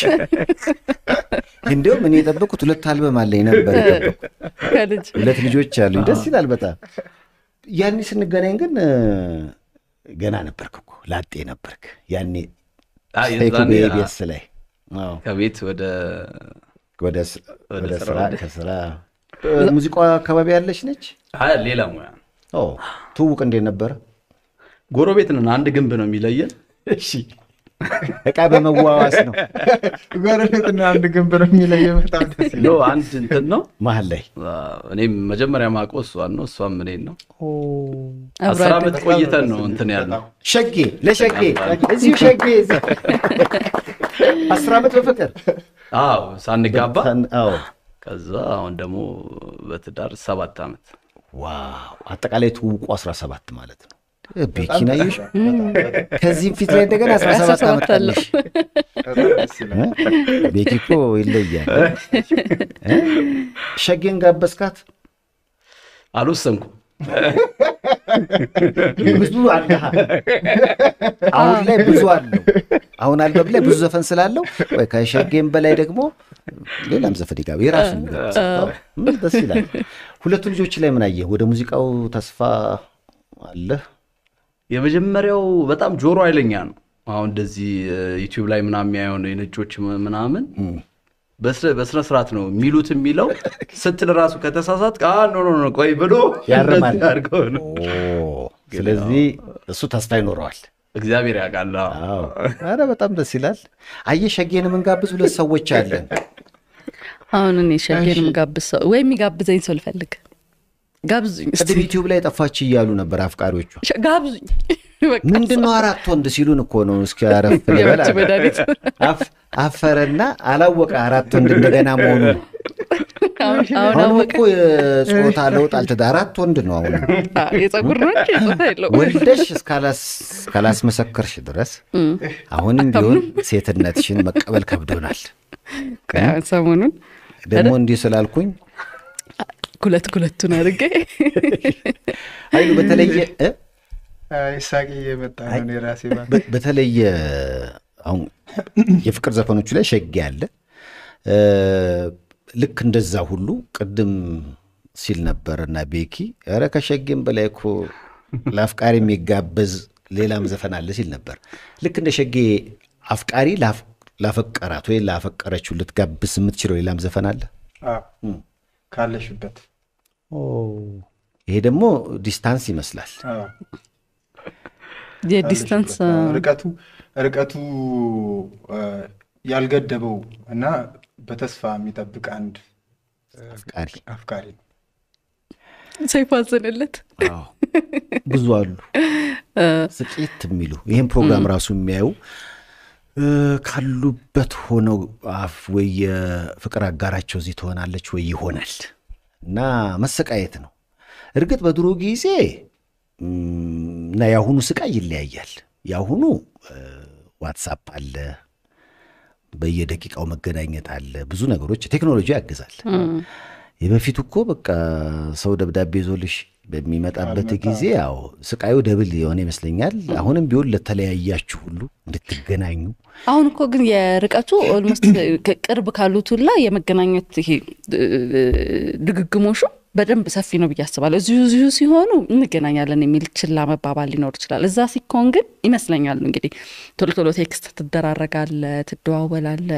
እንደውም እኔ የጠበቁት 2 አልበም አለኝ ነበር የጠበቁት። ከልጅ 2 ልጆች አሉኝ። ደስ ይላል በጣም። ያኔ ስንገናኝ ግን ገና ነበርክ እኮ ላጤ ነበርክ ያኔ። ቤስ ላይ ከቤት ወደ ስራ ከስራ ሙዚቃ አካባቢ ያለች ነች። ሌላ ሙያ። ትውውቅ እንዴት ነበረ? ጎረቤት ነን። አንድ ግንብ ነው የሚለየን። እሺ እቃ በመዋዋስ ነው። ጎረቤትና አንድ ግንብ ነው የሚለየን። በጣም ደስ ይላል። አንድ እንትን ነው መሀል ላይ። እኔም መጀመሪያ ማውቀው እሷን ነው፣ እሷም እኔን ነው። 10 ዓመት ቆይተን ነው እንትን ያልነው። ሸጌ ለሸጌ እዚሁ ሸጌ 10 ዓመት በፍቅር ሳንጋባ። ከዛ አሁን ደግሞ በትዳር 7 ዓመት። ዋው! አጠቃላይ ትውውቁ 17 ማለት ነው። ቤኪና ይሽ ከዚህም ፊት ላይ እንደገና 17 ዓመት አለሽ። ቤኪ እኮ ይለያል። ሸጌን ጋበዝካት? አልወሰንኩም። ብዙ አለ። አሁን ላይ ብዙ አለው። አሁን አልበም ላይ ብዙ ዘፈን ስላለው ወይ ከሸጌም በላይ ደግሞ ሌላም ዘፈን ይጋብ የራሱ ምን ደስ ይላል። ሁለቱ ልጆች ላይ ምን አየህ? ወደ ሙዚቃው ተስፋ አለ? የመጀመሪያው በጣም ጆሮ አይለኛ ነው። አሁን እንደዚህ ዩቲዩብ ላይ ምናምን የሚያየው ነው የነጮች ምናምን በስነ ስርዓት ነው የሚሉት የሚለው ስትል ራሱ ከተሳሳት ኖ ቆይ ብሎ ያርማል አድርገው ነው። ስለዚህ እሱ ተስፋ ይኖረዋል። እግዚአብሔር ያውቃል። ኧረ በጣም ደስ ይላል። አየህ ሸጌን የምንጋብዝ 2 ሰዎች አለን። አሁን እኔ ሸጌን የምጋብዝ ሰው ወይ የሚጋብዘኝ ሰው ልፈልግ። ጋብዙኝ። ቅድም ዩቲዩብ ላይ ጠፋች እያሉ ነበር አፍቃሪዎቿ። ጋብዙኝ። ምንድነው 4 ወንድ ሲሉን እኮ ነው። እስኪ አረፍ ለበላ አፈረና አላወቀ 4 ወንድ እንደገና መሆኑ። አሁን እኮ የጾታ ለውጥ አልተዳረ 4 ወንድ ነው። አሁን የፀጉር ነው እንጂ ጾታ የለውም። ወልደሽ እስካላስመሰከርሽ ድረስ አሁንም ቢሆን ሴትነትሽን መቀበል ከብዶናል። ሰሞኑን ደግሞ እንዲህ ስላልኩኝ ኩለቱን አድርጌ ኃይሉ በተለየ ይሳቂ የመጣ ነው የራሴ በተለየ አሁን የፍቅር ዘፈኖቹ ላይ ሸጌ አለ ልክ እንደዛ ሁሉ ቅድም ሲል ነበርና ቤኪ ኧረ ከሸጌም በላይ እኮ ለአፍቃሪ የሚጋበዝ ሌላም ዘፈን አለ ሲል ነበር ልክ እንደ ሸጌ አፍቃሪ ላፈቀራት ወይ ላፈቀረችው ልትጋብዝ የምትችለው ሌላም ዘፈን አለ ካለሽበት ይሄ ደግሞ ዲስታንስ ይመስላል የዲስታንስ ርቀቱ ያልገደበው እና በተስፋ የሚጠብቅ አንድ አፍቃሪ ነው ሳይፋዘንለት ብዙ አሉ ስቄት የሚሉ ይሄን ፕሮግራም ራሱ የሚያዩ ካሉበት ሆነው ወይ የፍቅር አጋራቸው እዚህ ትሆናለች ወይ ይሆናል እና መሰቃየት ነው እርግጥ በድሮ ጊዜ እና ያሁኑ ስቃይ ይለያያል ያሁኑ ዋትስአፕ አለ በየደቂቃው መገናኘት አለ ብዙ ነገሮች ቴክኖሎጂ ያግዛል የበፊቱ እኮ በቃ ሰው ደብዳቤ ይዞልሽ በሚመጣበት ጊዜ ያው ስቃዩ ደብል የሆነ ይመስለኛል አሁንም ቢሆን ለተለያያችሁ ሁሉ እንድትገናኙ አሁን እኮ ግን የርቀቱ ኦልሞስት ቅርብ ካሉት ሁላ የመገናኘት ይሄ ድግግሞሹ በደንብ ሰፊ ነው ብያስባለሁ እዚሁ ሲሆኑ እንገናኛለን የሚል ችላ መባባል ሊኖር ይችላል እዛ ሲኮን ግን ይመስለኛል እንግዲህ ቶሎ ቴክስት ትደራረጋለ ትደዋወላለ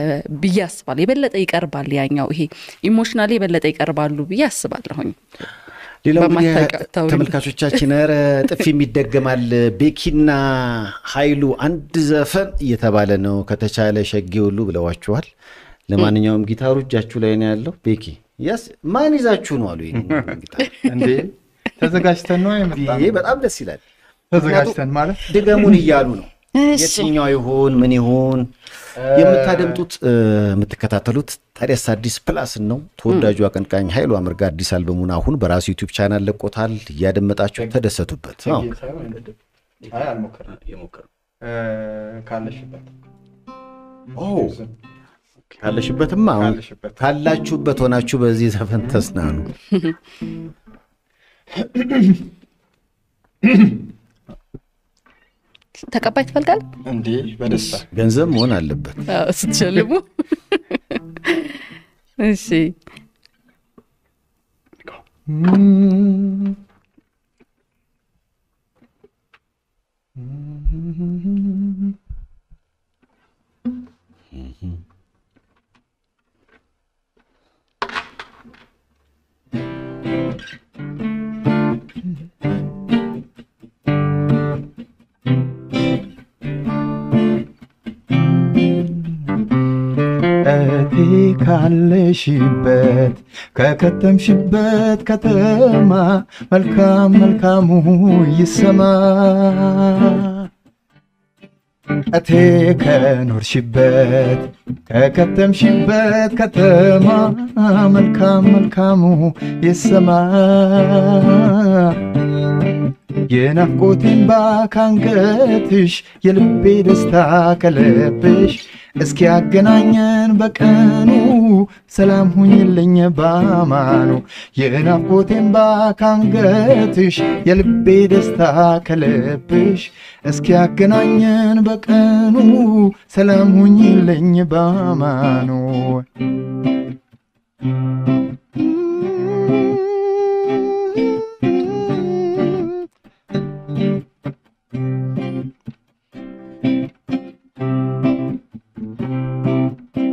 ብያስባለሁ የበለጠ ይቀርባል ያኛው ይሄ ኢሞሽናሊ የበለጠ ይቀርባሉ ብያስባለሁኝ ሌላው ተመልካቾቻችን ኧረ ጥፊ የሚደገማል ቤኪና ኃይሉ አንድ ዘፈን እየተባለ ነው ከተቻለ ሸጌ ሁሉ ብለዋችኋል ለማንኛውም ጊታሩ እጃችሁ ላይ ነው ያለው ቤኪ ያስ ማን ይዛችሁ ነው አሉ እንዴ ተዘጋጅተን ነው የመጣነው ይሄ በጣም ደስ ይላል ተዘጋጅተን ማለት ድገሙን እያሉ ነው የትኛው ይሁን ምን ይሁን የምታደምጡት የምትከታተሉት ታዲያስ አዲስ ፕላስ ነው ተወዳጁ አቀንቃኝ ኃይሉ አመርጋ አዲስ አልበሙን አሁን በራሱ ዩቲዩብ ቻናል ለቆታል እያደመጣችሁ ተደሰቱበት አይ አልሞከርም ካለሽበት ካለሽበትማ አሁን ካላችሁበት ሆናችሁ በዚህ ዘፈን ተስናኑ ተቀባይ ትፈልጋል እንዴ በደስታ ገንዘብ መሆን አለበት ስትሸልሙ እሺ ካለሽበት ከከተምሽበት ከተማ መልካሙ ይሰማ እቴ ከኖርሽበት ከከተምሽበት ከተማ መልካሙ ይሰማ የናፍቆቴን ባካንገትሽ የልቤ ደስታ ከለብሽ እስኪ ያገናኘን በቀኑ ሰላም ሁኝልኝ ባማኑ የናፍቆቴን ባካንገትሽ የልቤ ደስታ ከለብሽ እስኪ ያገናኘን በቀኑ ሰላም ሁኝልኝ ባማኑ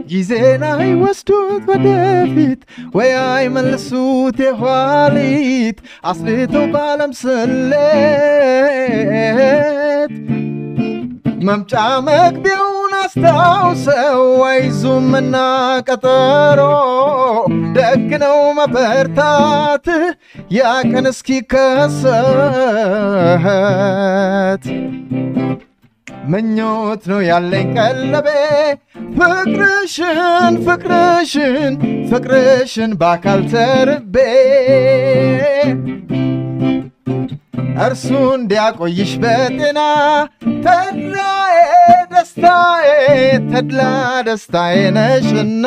ጊዜን አይወስዱት ወደፊት ወይ አይመልሱት የኋሊት አስልተው ባለም ስሌት መምጫ መግቢያውን አስታውሰው አይዙምና ቀጠሮ ደግ ነው መበርታት ያ ቀን እስኪከሰት ምኞት ነው ያለኝ ቀለቤ ፍቅርሽን በአካል ተርቤ እርሱ እንዲያቆይሽ በጤና ተድላዬ ደስታዬ ነሽና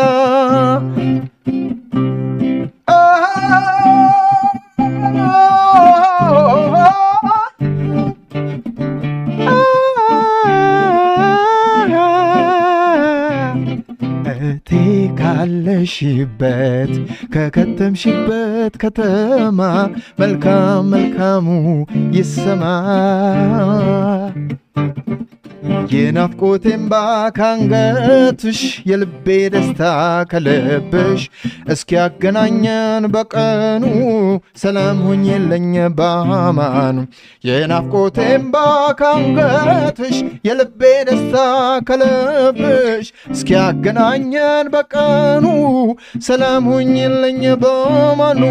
ካለሽበት ከከተምሽበት ከተማ መልካም መልካሙ ይሰማ የናፍቆቴ እምባ ካንገትሽ የልቤ ደስታ ከልብሽ እስኪያገናኘን በቀኑ ሰላም ሆኜልኝ ባማኑ የናፍቆቴ እምባ ካንገትሽ የልቤ ደስታ ከልብሽ እስኪያገናኘን በቀኑ ሰላም ሆኜልኝ ባማኑ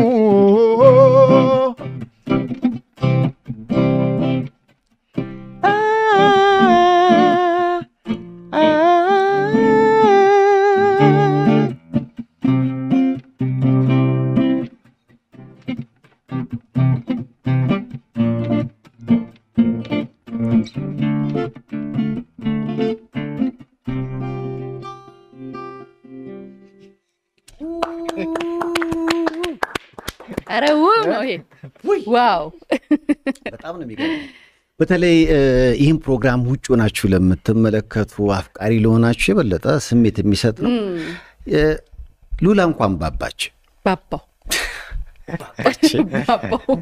ኧረ ውብ ነው ይሄ። ዋው በጣም ነው የሚገርመው። በተለይ ይህን ፕሮግራም ውጭ ሆናችሁ ለምትመለከቱ አፍቃሪ ለሆናችሁ የበለጠ ስሜት የሚሰጥ ነው። ሉላ እንኳን ባባች ባባው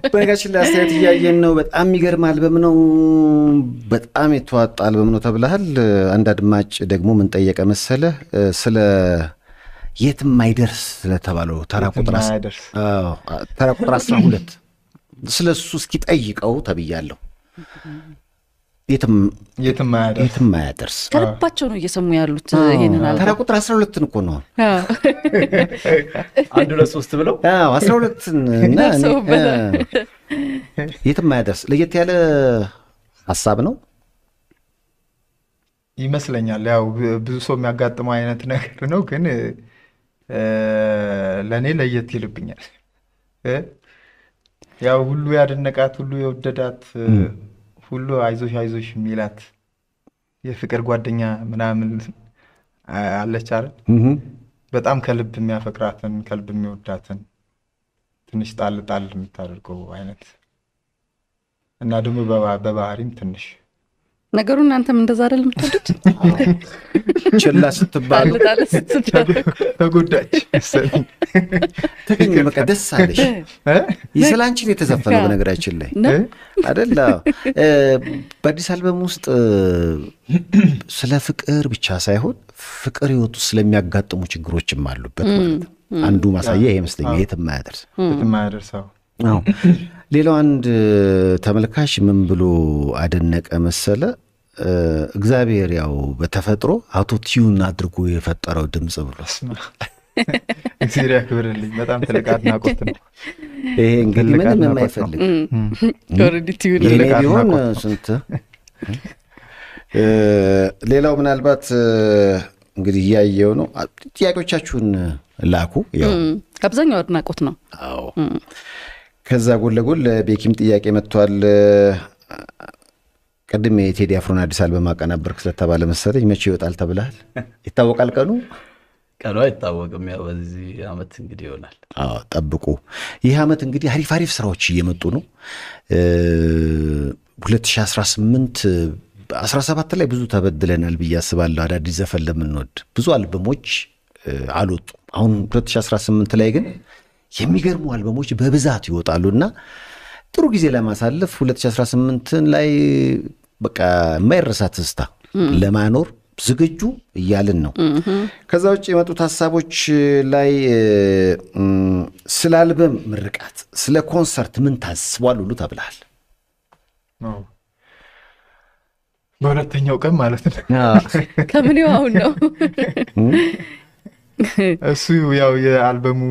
በነገራችን ላይ አስተያየት እያየን ነው። በጣም የሚገርም አልበም ነው። በጣም የተዋጣ አልበም ነው ተብለሃል። አንድ አድማጭ ደግሞ ምን ጠየቀ መሰለ ስለ የትም አይደርስ ስለተባለው ተራ ቁጥር 12 ስለ እሱ እስኪ ጠይቀው ተብያለሁ። የትም አያደርስ ከልባቸው ነው እየሰሙ ያሉት። ይሄንን አለ ተራ ቁጥር 12 እኮ ነው። 1 2 3 ብለው 12 እና የትም አያደርስ ለየት ያለ ሐሳብ ነው ይመስለኛል። ያው ብዙ ሰው የሚያጋጥመው አይነት ነገር ነው፣ ግን ለኔ ለየት ይልብኛል። ያው ሁሉ ያደነቃት ሁሉ የወደዳት ሁሉ አይዞሽ አይዞሽ የሚላት የፍቅር ጓደኛ ምናምን አለች አይደል? በጣም ከልብ የሚያፈቅራትን ከልብ የሚወዳትን ትንሽ ጣል ጣል የምታደርገው አይነት እና ደግሞ በባህሪም ትንሽ ነገሩ እናንተም እንደዛ አይደል የምትወዱት? ችላ ስትባሉ ተጎዳች ተገኘ በቃ ደስ አለሽ። ይስላንቺን የተዘፈነው በነገራችን ላይ አይደል? በአዲስ አልበም ውስጥ ስለ ፍቅር ብቻ ሳይሆን ፍቅር ህይወቱ ስለሚያጋጥሙ ችግሮችም አሉበት ማለት ነው። አንዱ ማሳያ ይሄ ይመስለኛል። የትም አያደርሰው። አዎ። ሌላው አንድ ተመልካች ምን ብሎ አደነቀ መሰለ? እግዚአብሔር ያው በተፈጥሮ አውቶ ቲዩን አድርጎ የፈጠረው ድምጽ ብሎ እግዚአብሔር ያክብርልኝ። በጣም ትልቅ አድናቆት ነው ይሄ። እንግዲህ ምንም የማይፈልግ ኦሬዲ ቲዩን የኔ ቢሆን ስንት። ሌላው ምናልባት እንግዲህ እያየው ነው። ጥያቄዎቻችሁን ላኩ። ያው አብዛኛው አድናቆት ነው። አዎ። ከዛ ጎን ለጎን ለቤኪም ጥያቄ መጥቷል። ቅድም የቴዲ አፍሮን አዲስ አልበም አቀናበርክ ስለተባለ መሰለኝ መቼ ይወጣል ተብለሃል? ይታወቃል ቀኑ? ቀኑ አይታወቅም። ያው በዚህ ዓመት እንግዲህ ይሆናል። አዎ ጠብቁ። ይህ ዓመት እንግዲህ አሪፍ ስራዎች እየመጡ ነው። 2018 17 ላይ ብዙ ተበድለናል ብዬ አስባለሁ። አዳዲስ ዘፈን ለምንወድ ብዙ አልበሞች አልወጡም። አሁን 2018 ላይ ግን የሚገርሙ አልበሞች በብዛት ይወጣሉና ጥሩ ጊዜ ለማሳለፍ 2018 ላይ በቃ የማይረሳ ትዝታ ለማኖር ዝግጁ እያልን ነው። ከዛ ውጭ የመጡት ሀሳቦች ላይ ስለ አልበም ምርቃት፣ ስለ ኮንሰርት ምን ታስቧል ሁሉ ተብለሃል። በሁለተኛው ቀን ማለት ነው። ከምን አሁን ነው እሱ ያው የአልበሙ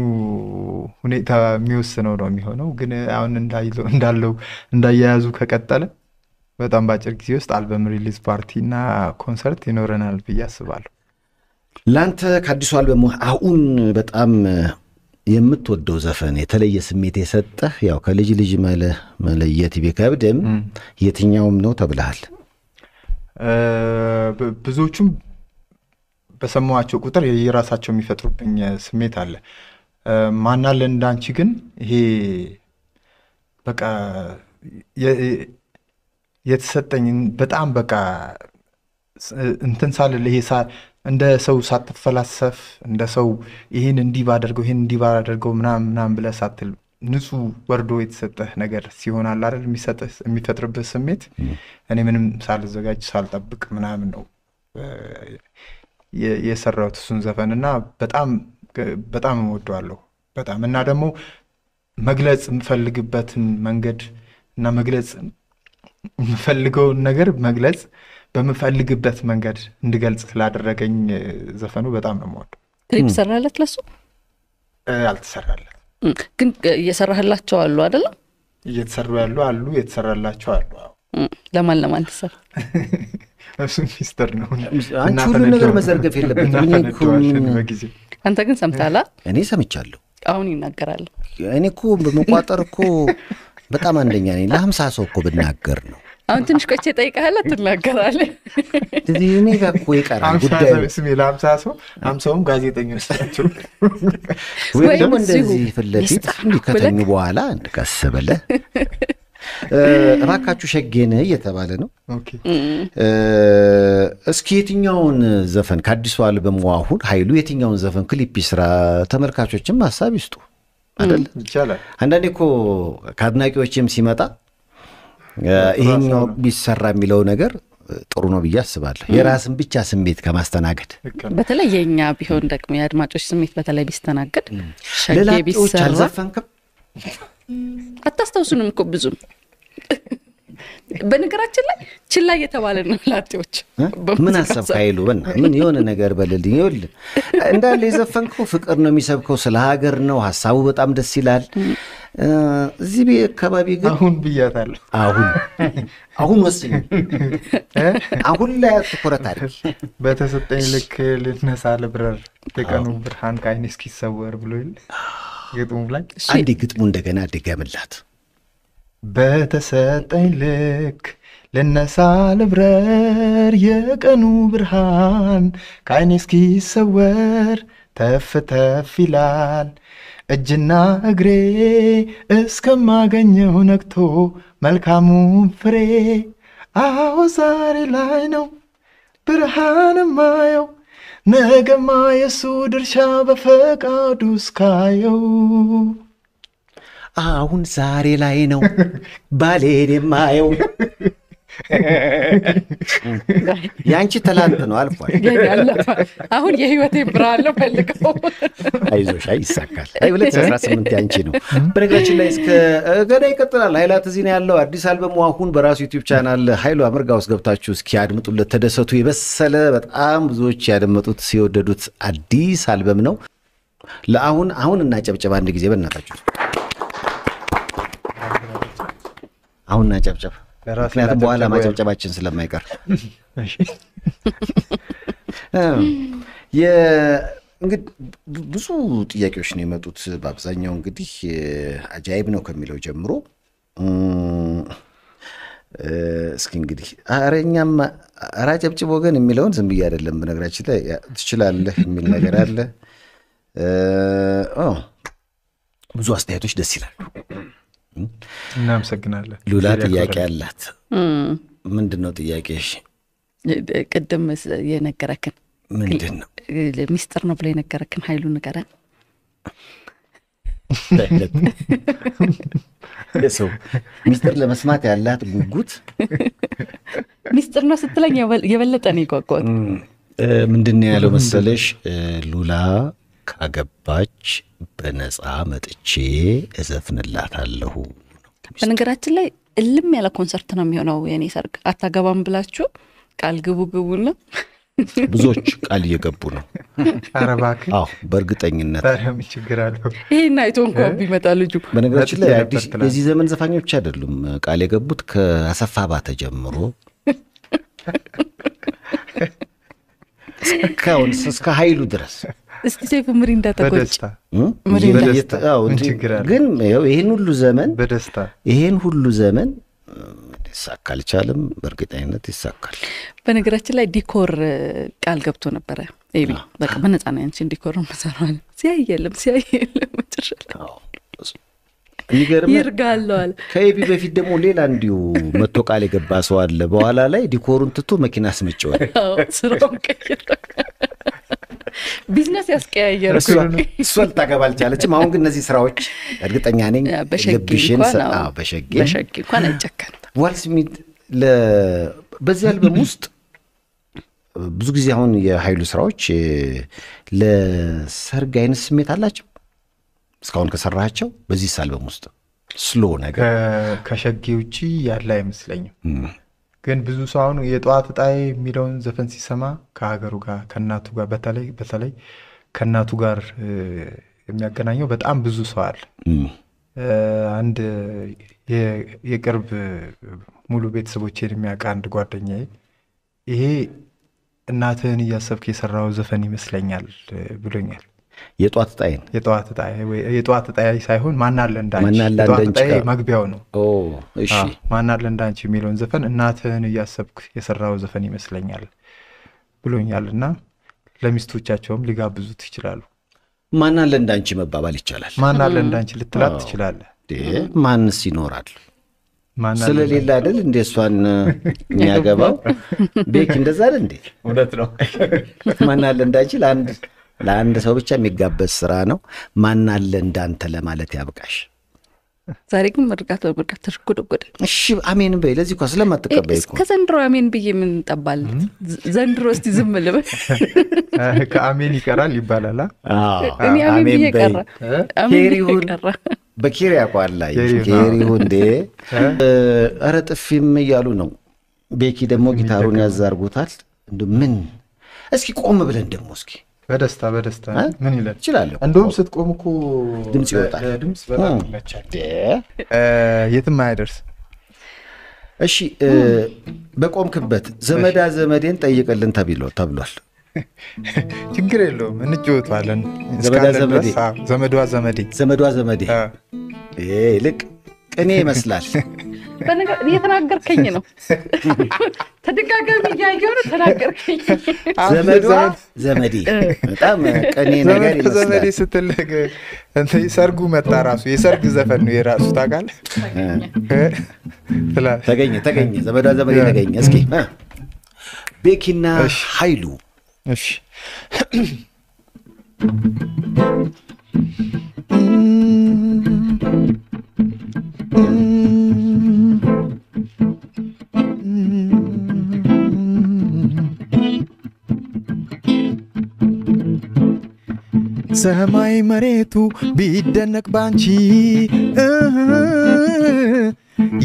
ሁኔታ የሚወስነው ነው የሚሆነው። ግን አሁን እንዳያያዙ ከቀጠለ በጣም በአጭር ጊዜ ውስጥ አልበም ሪሊዝ ፓርቲ እና ኮንሰርት ይኖረናል ብዬ አስባለሁ። ለአንተ ከአዲሱ አልበሙ አሁን በጣም የምትወደው ዘፈን የተለየ ስሜት የሰጠህ ያው ከልጅ ልጅ መለየት ቢከብድም የትኛውም ነው ተብለሃል? ብዙዎቹም በሰማዋቸው ቁጥር የራሳቸው የሚፈጥሩብኝ ስሜት አለ። ማናለ እንዳንቺ ግን ይሄ በቃ የተሰጠኝ በጣም በቃ እንትን ሳልል ይሄ እንደ ሰው ሳትፈላሰፍ እንደ ሰው ይህን እንዲህ ባደርገው ይህን እንዲህ ባደርገው ምናምን ብለህ ሳትል ንጹህ ወርዶ የተሰጠህ ነገር ሲሆን አለ አይደል የሚፈጥርብህ ስሜት እኔ ምንም ሳልዘጋጅ ሳልጠብቅ ምናምን ነው የሰራሁት እሱን ዘፈንና በጣም እወደዋለሁ በጣም እና ደግሞ መግለጽ የምፈልግበትን መንገድ እና መግለጽ የምፈልገውን ነገር መግለጽ በምፈልግበት መንገድ እንድገልጽ ስላደረገኝ ዘፈኑ በጣም ነው የምወደው። ክሊፕ ሰራለት ለሱ አልተሰራለት ግን እየሰራህላቸው አሉ አይደል? እየተሰሩ ያሉ አሉ የተሰራላቸው አሉ። ለማን ተሰራ? እሱ ሚስጥር ነው። አንቺ ሁሉ ነገር መዘርገፍ የለበትም። አንተ ግን ሰምታላ? እኔ ሰምቻለሁ። አሁን ይናገራል። እኔ እኮ በመቋጠር እኮ በጣም አንደኛ ነኝ። ለ50 ሰው እኮ ብናገር ነው። አሁን ትንሽ ቆይቼ እጠይቅሃለሁ ትናገራለህ። እኔ ጋር እኮ ይቀራል ጉዳዩ። ስሜ ለ50 ሰው 50ም ጋዜጠኞች ናቸው። ወይ ደግሞ እንደዚህ ፍለፊት ከተኙ በኋላ እንቀሰበለ እባካችሁ ሸጌነ እየተባለ ነው። እስኪ የትኛውን ዘፈን ከአዲሱ አልበሙ አሁን ኃይሉ የትኛውን ዘፈን ክሊፕ ይስራ? ተመልካቾችም ሀሳብ ይስጡ አይደል? ይቻላል። አንዳንዴ እኮ ከአድናቂዎችም ሲመጣ ይሄኛው ቢሰራ የሚለው ነገር ጥሩ ነው ብዬ አስባለሁ። የራስን ብቻ ስሜት ከማስተናገድ በተለይ የኛ ቢሆን ደግሞ የአድማጮች ስሜት በተለይ ቢስተናገድ ሸጌ ቢሰራ አልዘፈንክም? አታስታውሱንም እኮ ብዙም በነገራችን ላይ ችላ እየተባለ ነው ላጤዎች። ምን አሰብክ ኃይሉ? ምን የሆነ ነገር በልልኝ። ይኸውልህ እንዳለ የዘፈንከው ፍቅር ነው የሚሰብከው፣ ስለ ሀገር ነው። ሀሳቡ በጣም ደስ ይላል። እዚህ አካባቢ ግን አሁን ብያታለሁ። አሁን ወስኝ አሁን ላይ ትኩረት አድርጊ። በተሰጠኝ ልክ ልነሳ ልብረር የቀኑ ብርሃን ከዓይኔ እስኪሰወር ብሎ ይል ግጥሙ ላይ አንዴ ግጥሙ እንደገና ድገምላት። በተሰጠኝ ልክ ልነሳ ልብረር የቀኑ ብርሃን ከዓይኔ እስኪሰወር ተፍ ተፍ ይላል እጅና እግሬ እስከማገኘው ነግቶ መልካሙን ፍሬ። አዎ ዛሬ ላይ ነው ብርሃን ማየው ነገማ የሱ ድርሻ በፈቃዱ እስካየው። አሁን ዛሬ ላይ ነው ባሌን የማየው። ያንቺ ተላንት ነው አልፏል። አሁን የህይወቴ ብርሃን ነው ፈልገው። አይዞሽ ይሳካል። 2018 ያንቺ ነው። በነገራችን ላይ እስከ ገና ይቀጥላል። ኃይላት እዚህ ነው ያለው። አዲስ አልበሙ አሁን በራሱ ዩቲዩብ ቻናል ኃይሉ አመርጋ ውስጥ ገብታችሁ እስኪ አድምጡለት፣ ተደሰቱ። የበሰለ በጣም ብዙዎች ያደመጡት ሲወደዱት አዲስ አልበም ነው። ለአሁን እናጨብጨብ አንድ ጊዜ በእናታችሁ። አሁን እናጨብጨብ፣ ምክንያቱም በኋላ ማጨብጨባችን ስለማይቀር። እንግዲህ ብዙ ጥያቄዎች ነው የመጡት። በአብዛኛው እንግዲህ አጃይብ ነው ከሚለው ጀምሮ እስኪ እንግዲህ አረኛም አራጨብጭብ ወገን የሚለውን ዝም ብዬ አይደለም በነገራችን ላይ ትችላለህ የሚል ነገር አለ። ብዙ አስተያየቶች ደስ ይላሉ። እናመሰግናለን። ሉላ ጥያቄ አላት። ምንድን ነው ጥያቄሽ? ቅድም የነገረክን ምንድን ነው? ሚስጥር ነው ብሎ የነገረክን ኃይሉ ንገረን። ሰው ሚስጥር ለመስማት ያላት ጉጉት ሚስጥር ነው ስትለኝ የበለጠ ነው የጓጓት። ምንድን ነው ያለው መሰለሽ? ሉላ ካገባች በነፃ መጥቼ እዘፍንላታለሁ። በነገራችን ላይ እልም ያለ ኮንሰርት ነው የሚሆነው የኔ ሰርግ። አታገባም ብላችሁ ቃል ግቡና ብዙዎች ቃል እየገቡ ነው። ኧረ እባክህ። አዎ በእርግጠኝነት ምን ችግር አለው? ይሄን አይቶ እንኳን ቢመጣ ልጁ። በነገራችን ላይ አዲስ የዚህ ዘመን ዘፋኞች አይደሉም ቃል የገቡት፣ ከአሰፋ ባተ ጀምሮ እስከ ኃይሉ ድረስ። እስቲ ሴፍ ምሪንዳ ተቆጭ ግን ይሄን ሁሉ ዘመን በደስታ ይሄን ሁሉ ዘመን ይሳካ አልቻለም። በእርግጠኝነት ይሳካል። በነገራችን ላይ ዲኮር ቃል ገብቶ ነበረ። ኤቢ በቃ በነፃ ነው ያንቺን ዲኮር መሰራል። ሲያየለም መጨረሻ ይርጋለዋል። ከኤቢ በፊት ደግሞ ሌላ እንዲሁ መቶ ቃል የገባ ሰው አለ። በኋላ ላይ ዲኮሩን ትቶ መኪና አስመጭዋል። ስራውን ቀይሮ ቢዝነስ ያስቀያየር እሷ ልታገባ አልቻለችም። አሁን ግን እነዚህ ስራዎች እርግጠኛ ነኝ ልብሽን በሸጌ እንኳን አይጨከንም። ዋል ስሚት በዚህ አልበም ውስጥ ብዙ ጊዜ አሁን የኃይሉ ስራዎች ለሰርግ አይነት ስሜት አላቸው እስካሁን ከሰራቸው በዚህ አልበም ውስጥ ስሎ ነገር ከሸጌ ውጪ ያለ አይመስለኝም። ግን ብዙ ሰው አሁን የጠዋት ጣይ የሚለውን ዘፈን ሲሰማ ከሀገሩ ጋር ከእናቱ ጋር በተለይ ከእናቱ ጋር የሚያገናኘው በጣም ብዙ ሰው አለ። አንድ የቅርብ ሙሉ ቤተሰቦቼን የሚያውቅ አንድ ጓደኛዬ ይሄ እናትህን እያሰብክ የሰራው ዘፈን ይመስለኛል ብሎኛል። የጠዋት ጣይ ሳይሆን ማናለ እንዳንቺ የጠዋት ጣይ መግቢያው ነው። እሺ ማናለ እንዳንቺ የሚለውን ዘፈን እናትህን እያሰብክ የሰራው ዘፈን ይመስለኛል ብሎኛልና ለሚስቶቻቸውም ሊጋብዙት ይችላሉ። ማናለ እንዳንቺ መባባል ይቻላል። ማናለ እንዳንቺ ልትላት ትችላለህ። ማንስ ይኖራል ስለሌላ አይደል እንደ እሷን የሚያገባው ቤክ እንደዛ አይደል እንዴ? እውነት ነው። ማናለ እንዳንቺ ለአንድ ሰው ብቻ የሚጋበዝ ስራ ነው። ማናለ እንዳንተ ለማለት ያብቃሽ። ዛሬ ግን መርጋት ተሽጎደጎደ። እሺ አሜን በይ። ለዚህ እኮ ስለማትቀበይ እኮ ከዘንድሮ አሜን ብዬ ምን ጠባለት? ዘንድሮ እስቲ ዝም ልበል። ከአሜን ይቀራል ይባላል። እኔ አሜን ብዬ ቀረ። ኬሪሁን በኬሪ ያቋላይ ኬሪሁን እንዴ ኧረ ጥፊም እያሉ ነው። ቤኪ ደግሞ ጊታሩን ያዛርጉታል። ምን እስኪ ቆም ብለን ደግሞ እስኪ በደስታ ምን ይላል ይችላል። እንደውም ስትቆም እኮ ድምጽ ይወጣል። ድምጽ በጣም ይመቻል። የትም አይደርስ። እሺ በቆምክበት ዘመዴን ጠይቀልን ተብሏል። ችግር የለውም እንጫወታለን። ዘመዷ ዘመዴ ልቅ ቅኔ ይመስላል። በነገር እየተናገርከኝ ነው። ተደጋጋሚ እያየሁ ነው ተናገርከኝ። ዘመዴ በጣም ቅኔ ነገር ይመስላል። ዘመዴ ስትልህ ሰርጉ መጣ። ራሱ የሰርግ ዘፈን ነው የራሱ ታውቃለህ። ተገኘ ዘመዴ ተገኘ። እስኪ ቤኪና ኃይሉ እሺ ሰማይ መሬቱ ቢደነቅ ባንቺ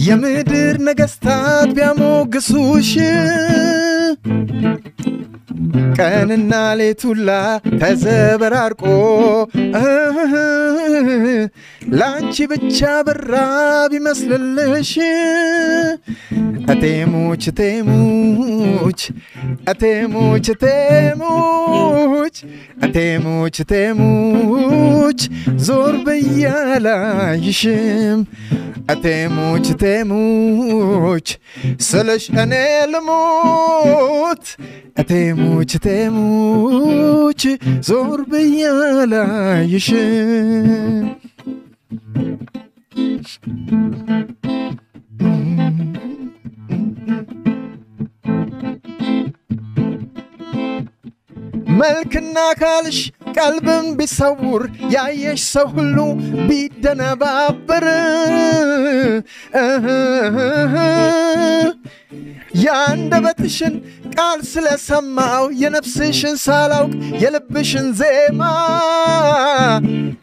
የምድር ነገስታት ቢያሞግሱሽ ቀንና ሌቱላ ተዘበራርቆ ላንቺ ብቻ በራ ቢመስልልሽ አቴሙች አቴሙች አቴሙች አቴሙች አቴሙች ዞር በያላይሽም አቴሙች አቴሙች ስለሽ እኔ ልሞት አቴሙች አቴሙች ዞር በያላይሽም መልክና ካልሽ ቀልብም ቢሰውር ያየሽ ሰው ሁሉ ቢደነባበር ያንደበትሽን ቃል ስለሰማው የነፍስሽን ሳላውቅ የልብሽን ዜማ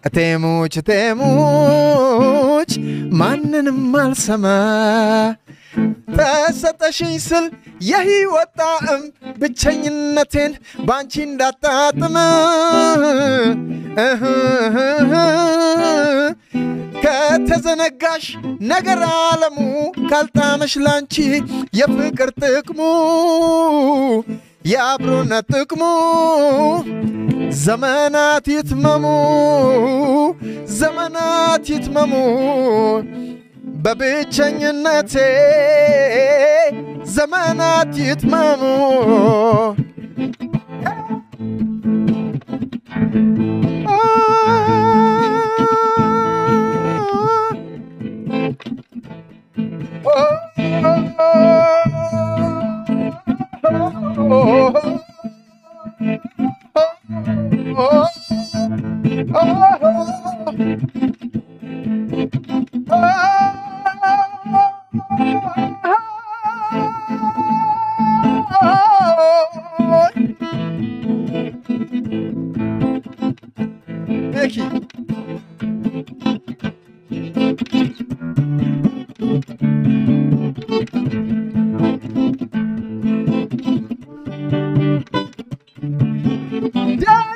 አቴሙች አቴሙች ማንንም አልሰማ ተሰጠሽኝ ስል የሕይወት ጣዕም ብቸኝነቴን ባንቺ እንዳጣጥም ከተዘነጋሽ ነገር ዓለሙ ካልጣመሽ ላንቺ የፍቅር ጥቅሙ የአብሮነት ጥቅሙ ዘመናት ይትመሙ በብቸኝነቴ ዘመናት ይትመሙ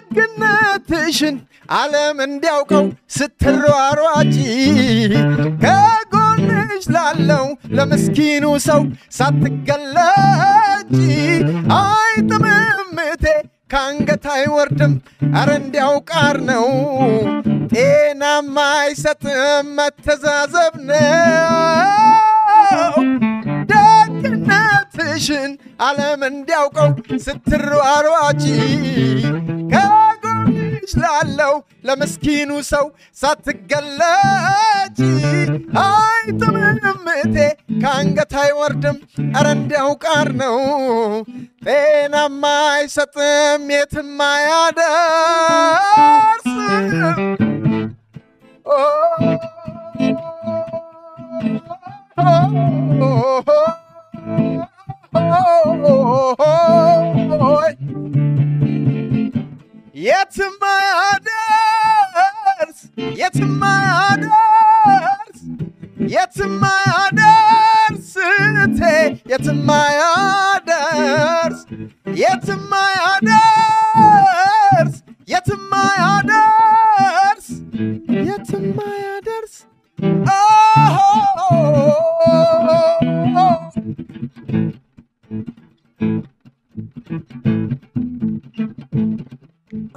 ደግነትሽን ዓለም እንዲያውቀው ስትሯሯጪ ከጎንሽ ላለው ለምስኪኑ ሰው ሳትገለጪ አይጥምምቴ ከአንገት አይወርድም ኧረ እንዲያው ቃር ነው ጤናማ አይሰጥም መተዛዘብ ነው ደግነትሽን ዓለም እንዲያውቀው ስትሯሯጪ ከጎንሽ ላለው ለምስኪኑ ሰው ሳትገለጪ አይጥምምቴ ከአንገት አይወርድም ኧረ እንዲያው ቃር ነው ጤናማ አይሰጥም የትም አያደርስም የትም አያደርስ የትም አያደርስ የትም አያደርስ የትም አያደርስ የትም አያደርስ የትም አያደርስ የትም አያደርስ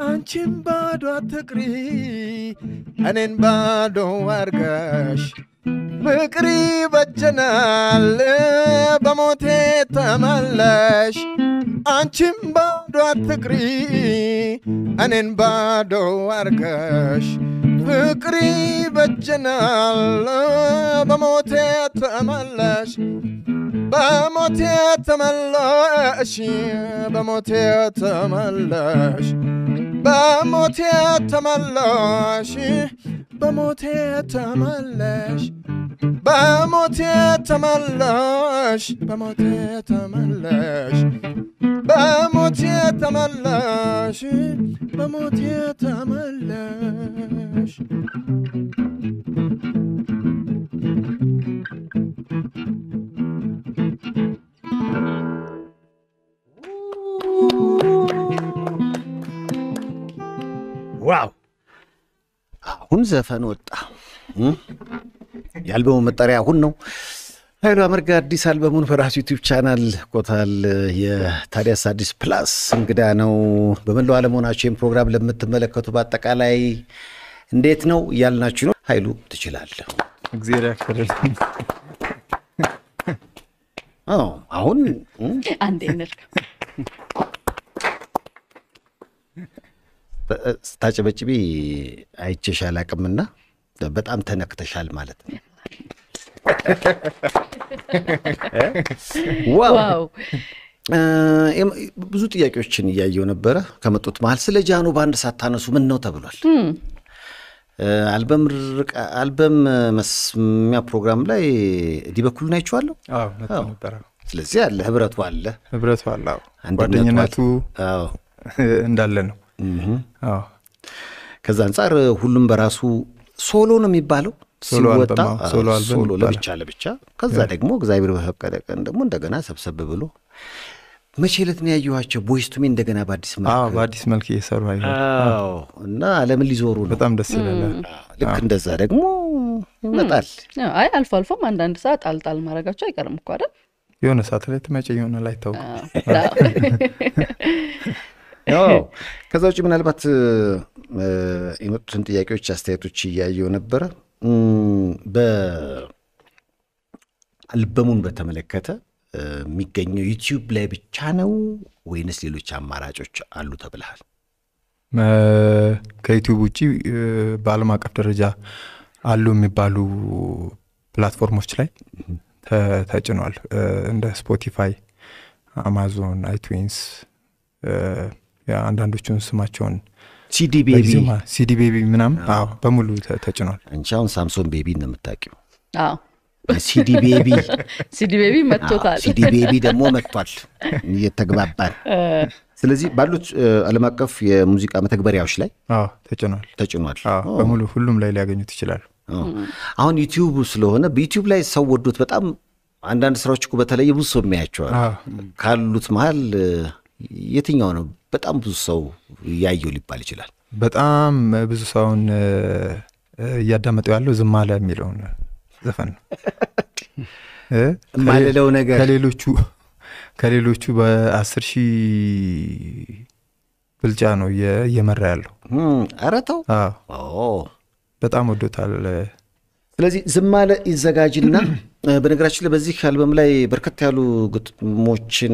አንቺን ባዶ አትቅሪ እኔን ባዶ አርገሽ ፍቅሪ በጀናል በሞቴ ተመለሽ አንቺን ባዶ አትቅሪ እኔን ባዶ አርገሽ ፍቅሪ በጀናል በሞቴ ተመለሽ በሞቴ ተመለሽ በሞቴ ተመለሽ በሞቴ ተመለሽ በሞቴ ተመለሽ በሞቴ ተመለሽ በሞቴ ተመለሽ በሞቴ ተመለሽ በሞቴ ተመለሽ ዋው አሁን ዘፈን ወጣ የአልበሙ መጠሪያ አሁን ነው ኃይሉ አመርጋ አዲስ አልበሙን በራሱ ዩቲዩብ ቻናል ቆታል የታዲያስ አዲስ ፕላስ እንግዳ ነው በመላው ዓለም ሆናችሁ ይህን ፕሮግራም ለምትመለከቱ በአጠቃላይ እንዴት ነው ያልናችሁ ነው ኃይሉ ትችላለህ እግዚአብሔር ያክብርልኝ አሁን አንዴ እንልክ ስታጨበጭቢ አይቼሻል አቅምና በጣም ተነክተሻል ማለት ነው ዋው ብዙ ጥያቄዎችን እያየው ነበረ ከመጡት መሃል ስለ ጃኖ ባንድ ሳታነሱ ምን ነው ተብሏል አልበም መስሚያ ፕሮግራም ላይ ዲበኩሉን አይቼዋለሁ ነበር ስለዚህ አለ ህብረቱ አለ ጓደኝነቱ እንዳለ ነው ከዛ አንፃር ሁሉም በራሱ ሶሎ ነው የሚባለው ሲወጣ ሶሎ ለብቻ ከዛ ደግሞ እግዚአብሔር በፈቀደ ቀን ደግሞ እንደገና ሰብሰብ ብሎ መቼ ዕለት ነው ያዩዋቸው ቦይስ ቱ ሚ እንደገና በአዲስ መልክ እየሰሩ እና ዓለምን ሊዞሩ ነው በጣም ደስ ይላል ልክ እንደዛ ደግሞ ይመጣል አይ አልፎ አልፎም አንዳንድ ሰዓት ጣልጣል ማድረጋቸው አይቀርም እኮ አይደል የሆነ ሰዓት ላይ ተመጨ የሆነ ላይ ታውቁ ከዛ ውጭ ምናልባት የመጡትን ጥያቄዎች አስተያየቶች እያየው ነበረ በአልበሙን በተመለከተ የሚገኘው ዩቲዩብ ላይ ብቻ ነው ወይንስ ሌሎች አማራጮች አሉ ተብለሃል ከዩቲዩብ ውጪ በዓለም አቀፍ ደረጃ አሉ የሚባሉ ፕላትፎርሞች ላይ ተጭኗል እንደ ስፖቲፋይ አማዞን አይቱንስ አንዳንዶቹን ስማቸውን ሲዲ ቤቢ ምናምን በሙሉ ተጭኗል አንቺ አሁን ሳምሶን ቤቢ ነው የምታውቂው ሲዲ ቤቢ መጥቷል ሲዲ ቤቢ ደግሞ መጥቷል እየተግባባን ስለዚህ ባሉት ዓለም አቀፍ የሙዚቃ መተግበሪያዎች ላይ ተጭኗል ተጭኗል በሙሉ ሁሉም ላይ ሊያገኙት ይችላሉ አሁን ዩቲዩብ ስለሆነ በዩቲዩብ ላይ ሰው ወዶት በጣም አንዳንድ ስራዎች እኮ በተለየ ብዙ ሰው የሚያያቸዋል ካሉት መሀል የትኛው ነው በጣም ብዙ ሰው ያየው ሊባል ይችላል? በጣም ብዙ ሰውን እያዳመጠው ያለው ዝም አለ የሚለውን ዘፈን ነው። ማለለው ነገር ከሌሎቹ በ10 ሺህ ብልጫ ነው እየመራ ያለው። ኧረ ተው። በጣም ወዶታል። ስለዚህ ዝም አለ ይዘጋጅና በነገራችን ላይ በዚህ አልበም ላይ በርከት ያሉ ግጥሞችን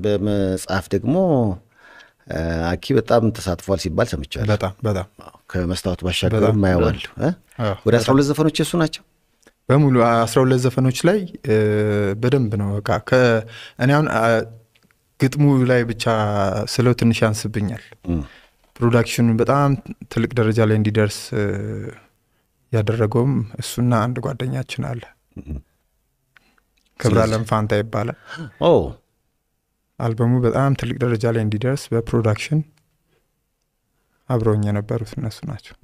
በመጻፍ ደግሞ አኪ በጣም ተሳትፏል ሲባል ሰምቻለሁ። በጣም ከመስታወት ባሻገር ማያዋል ወደ 12 ዘፈኖች የሱ ናቸው በሙሉ 12 ዘፈኖች ላይ በደንብ ነው በቃ እኔ አሁን ግጥሙ ላይ ብቻ ስለው ትንሽ ያንስብኛል። ፕሮዳክሽኑን በጣም ትልቅ ደረጃ ላይ እንዲደርስ ያደረገውም እሱና አንድ ጓደኛችን አለ ክብራለም ፋንታ ይባላል። አልበሙ በጣም ትልቅ ደረጃ ላይ እንዲደርስ በፕሮዳክሽን አብረውኝ የነበሩት እነሱ ናቸው።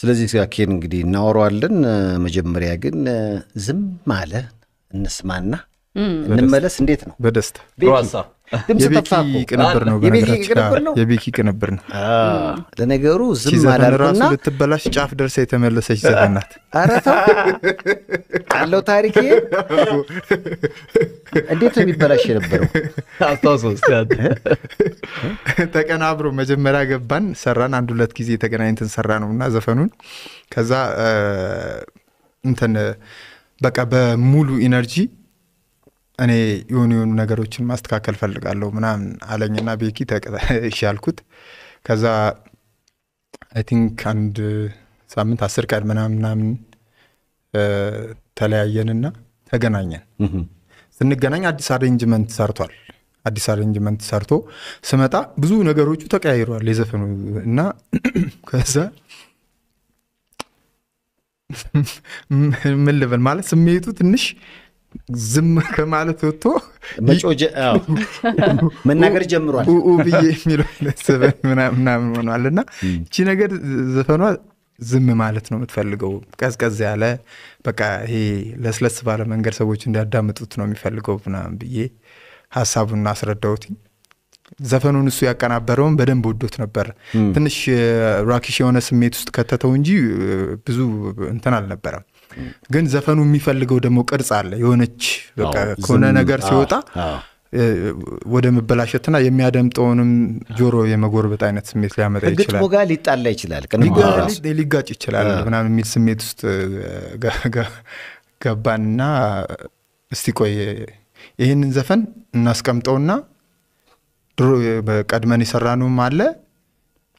ስለዚህ አኬን እንግዲህ እናወራዋለን። መጀመሪያ ግን ዝም አለ እንስማና እንመለስ። እንዴት ነው? በደስታ የቤኪ ቅንብር ነው። የቤኪ ቅንብር ነው። ለነገሩ ዝም አላልኩና ራሱ ልትበላሽ ጫፍ ደርሳ የተመለሰች ዘፈን ናት። ኧረ ተው አለው ታሪክ እንዴት ነው የሚበላሽ የነበረው? አስታውሶስ ተቀናብሮ መጀመሪያ ገባን ሰራን፣ 1-2 ጊዜ ተገናኝተን ሰራ ነውና ዘፈኑን ከዛ እንትን በቃ በሙሉ ኢነርጂ እኔ የሆኑ ነገሮችን ማስተካከል ፈልጋለሁ ምናምን አለኝና ቤኪ ተቀጣይሻልኩት። ከዛ አይ ቲንክ 1 ሳምንት 10 ቀን ምናምን ተለያየንና ተገናኘን። ስንገናኝ አዲስ አሬንጅመንት ሰርቷል። አዲስ አሬንጅመንት ሰርቶ ስመጣ ብዙ ነገሮቹ ተቀያይሯል የዘፈኑ እና ከዛ ምን ልበል ማለት ስሜቱ ትንሽ ዝም ከማለት ወጥቶ መጮጀ መናገር ጀምሯል ብዬ የሚለው ለሰበን ምናምን ሆኗልና እቺ ነገር ዘፈኗ ዝም ማለት ነው የምትፈልገው። ቀዝቀዝ ያለ በቃ ይሄ ለስለስ ባለ መንገድ ሰዎች እንዲያዳምጡት ነው የሚፈልገው ምናምን ብዬ ሐሳቡን አስረዳሁት። ዘፈኑን እሱ ያቀናበረውን በደንብ ወዶት ነበር። ትንሽ ራኪሽ የሆነ ስሜት ውስጥ ከተተው እንጂ ብዙ እንትን አልነበረም። ግን ዘፈኑ የሚፈልገው ደግሞ ቅርጽ አለ የሆነች በቃ ከሆነ ነገር ሲወጣ ወደ መበላሸትና የሚያደምጠውንም ጆሮ የመጎርበጥ አይነት ስሜት ሊያመጣ ይችላል። ግጥሙ ጋር ሊጣላ ይችላል፣ ሊጋጭ ይችላል ምናምን የሚል ስሜት ውስጥ ገባንና እስቲ ቆይ ይህንን ዘፈን እናስቀምጠውና ድሮ በቀድመን የሰራነውም አለ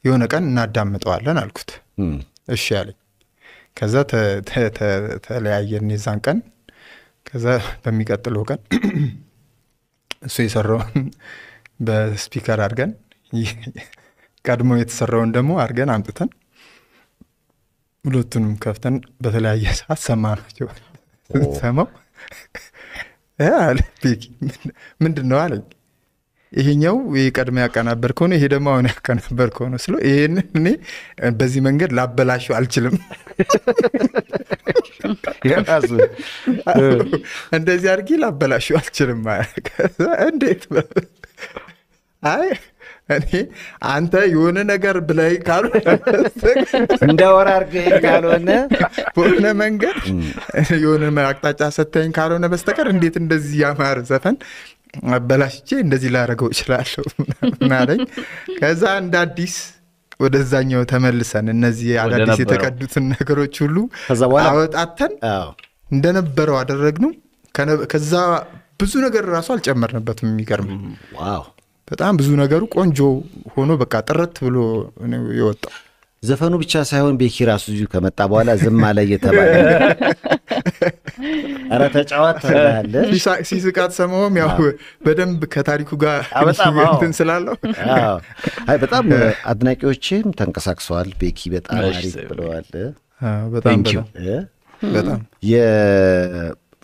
የሆነ ቀን እናዳምጠዋለን አልኩት። እሺ አለኝ። ከዛ ተለያየን የዛን ቀን። ከዛ በሚቀጥለው ቀን እሱ የሰራውን በስፒከር አድርገን ቀድሞ የተሰራውን ደግሞ አድርገን አምጥተን ሁለቱንም ከፍተን በተለያየ ሰዓት ሰማናቸው። ሰማው ቤኪ ምንድን ነው አለኝ። ይሄኛው ቀድሞ ያቀናበር ከሆነ ይሄ ደግሞ አሁን ያቀናበር ከሆነ ስለ ይሄንን እኔ በዚህ መንገድ ላበላሽው አልችልም። ያራሱ እንደዚህ አድርጊ ላበላሽው አልችልም ማለት እንዴት? አይ እኔ አንተ የሆነ ነገር ብላይ ካልሆነ እንዳወራ አድርገህ ካልሆነ በሆነ መንገድ የሆነ አቅጣጫ ሰተኝ ካልሆነ በስተቀር እንዴት እንደዚህ ያማረ ዘፈን አበላሽቼ እንደዚህ ላደርገው እችላለሁ ምናለኝ። ከዛ እንደ አዲስ ወደዛኛው ተመልሰን እነዚህ አዳዲስ የተቀዱትን ነገሮች ሁሉ አወጣተን እንደነበረው አደረግነው። ከዛ ብዙ ነገር ራሱ አልጨመርንበትም። የሚገርም ዋው በጣም ብዙ ነገሩ ቆንጆ ሆኖ በቃ ጥረት ብሎ ነው የወጣው። ዘፈኑ ብቻ ሳይሆን ቤኪ ራሱ ከመጣ በኋላ ዝም አለ እየተባለ ኧረ ተጫዋት ታለ ሲስቃት ሰማውም ያው በደንብ ከታሪኩ ጋር እንትን ስላለው አይ በጣም አድናቂዎችም ተንቀሳቅሰዋል። ቤኪ በጣም አሪፍ ብለዋል። በጣም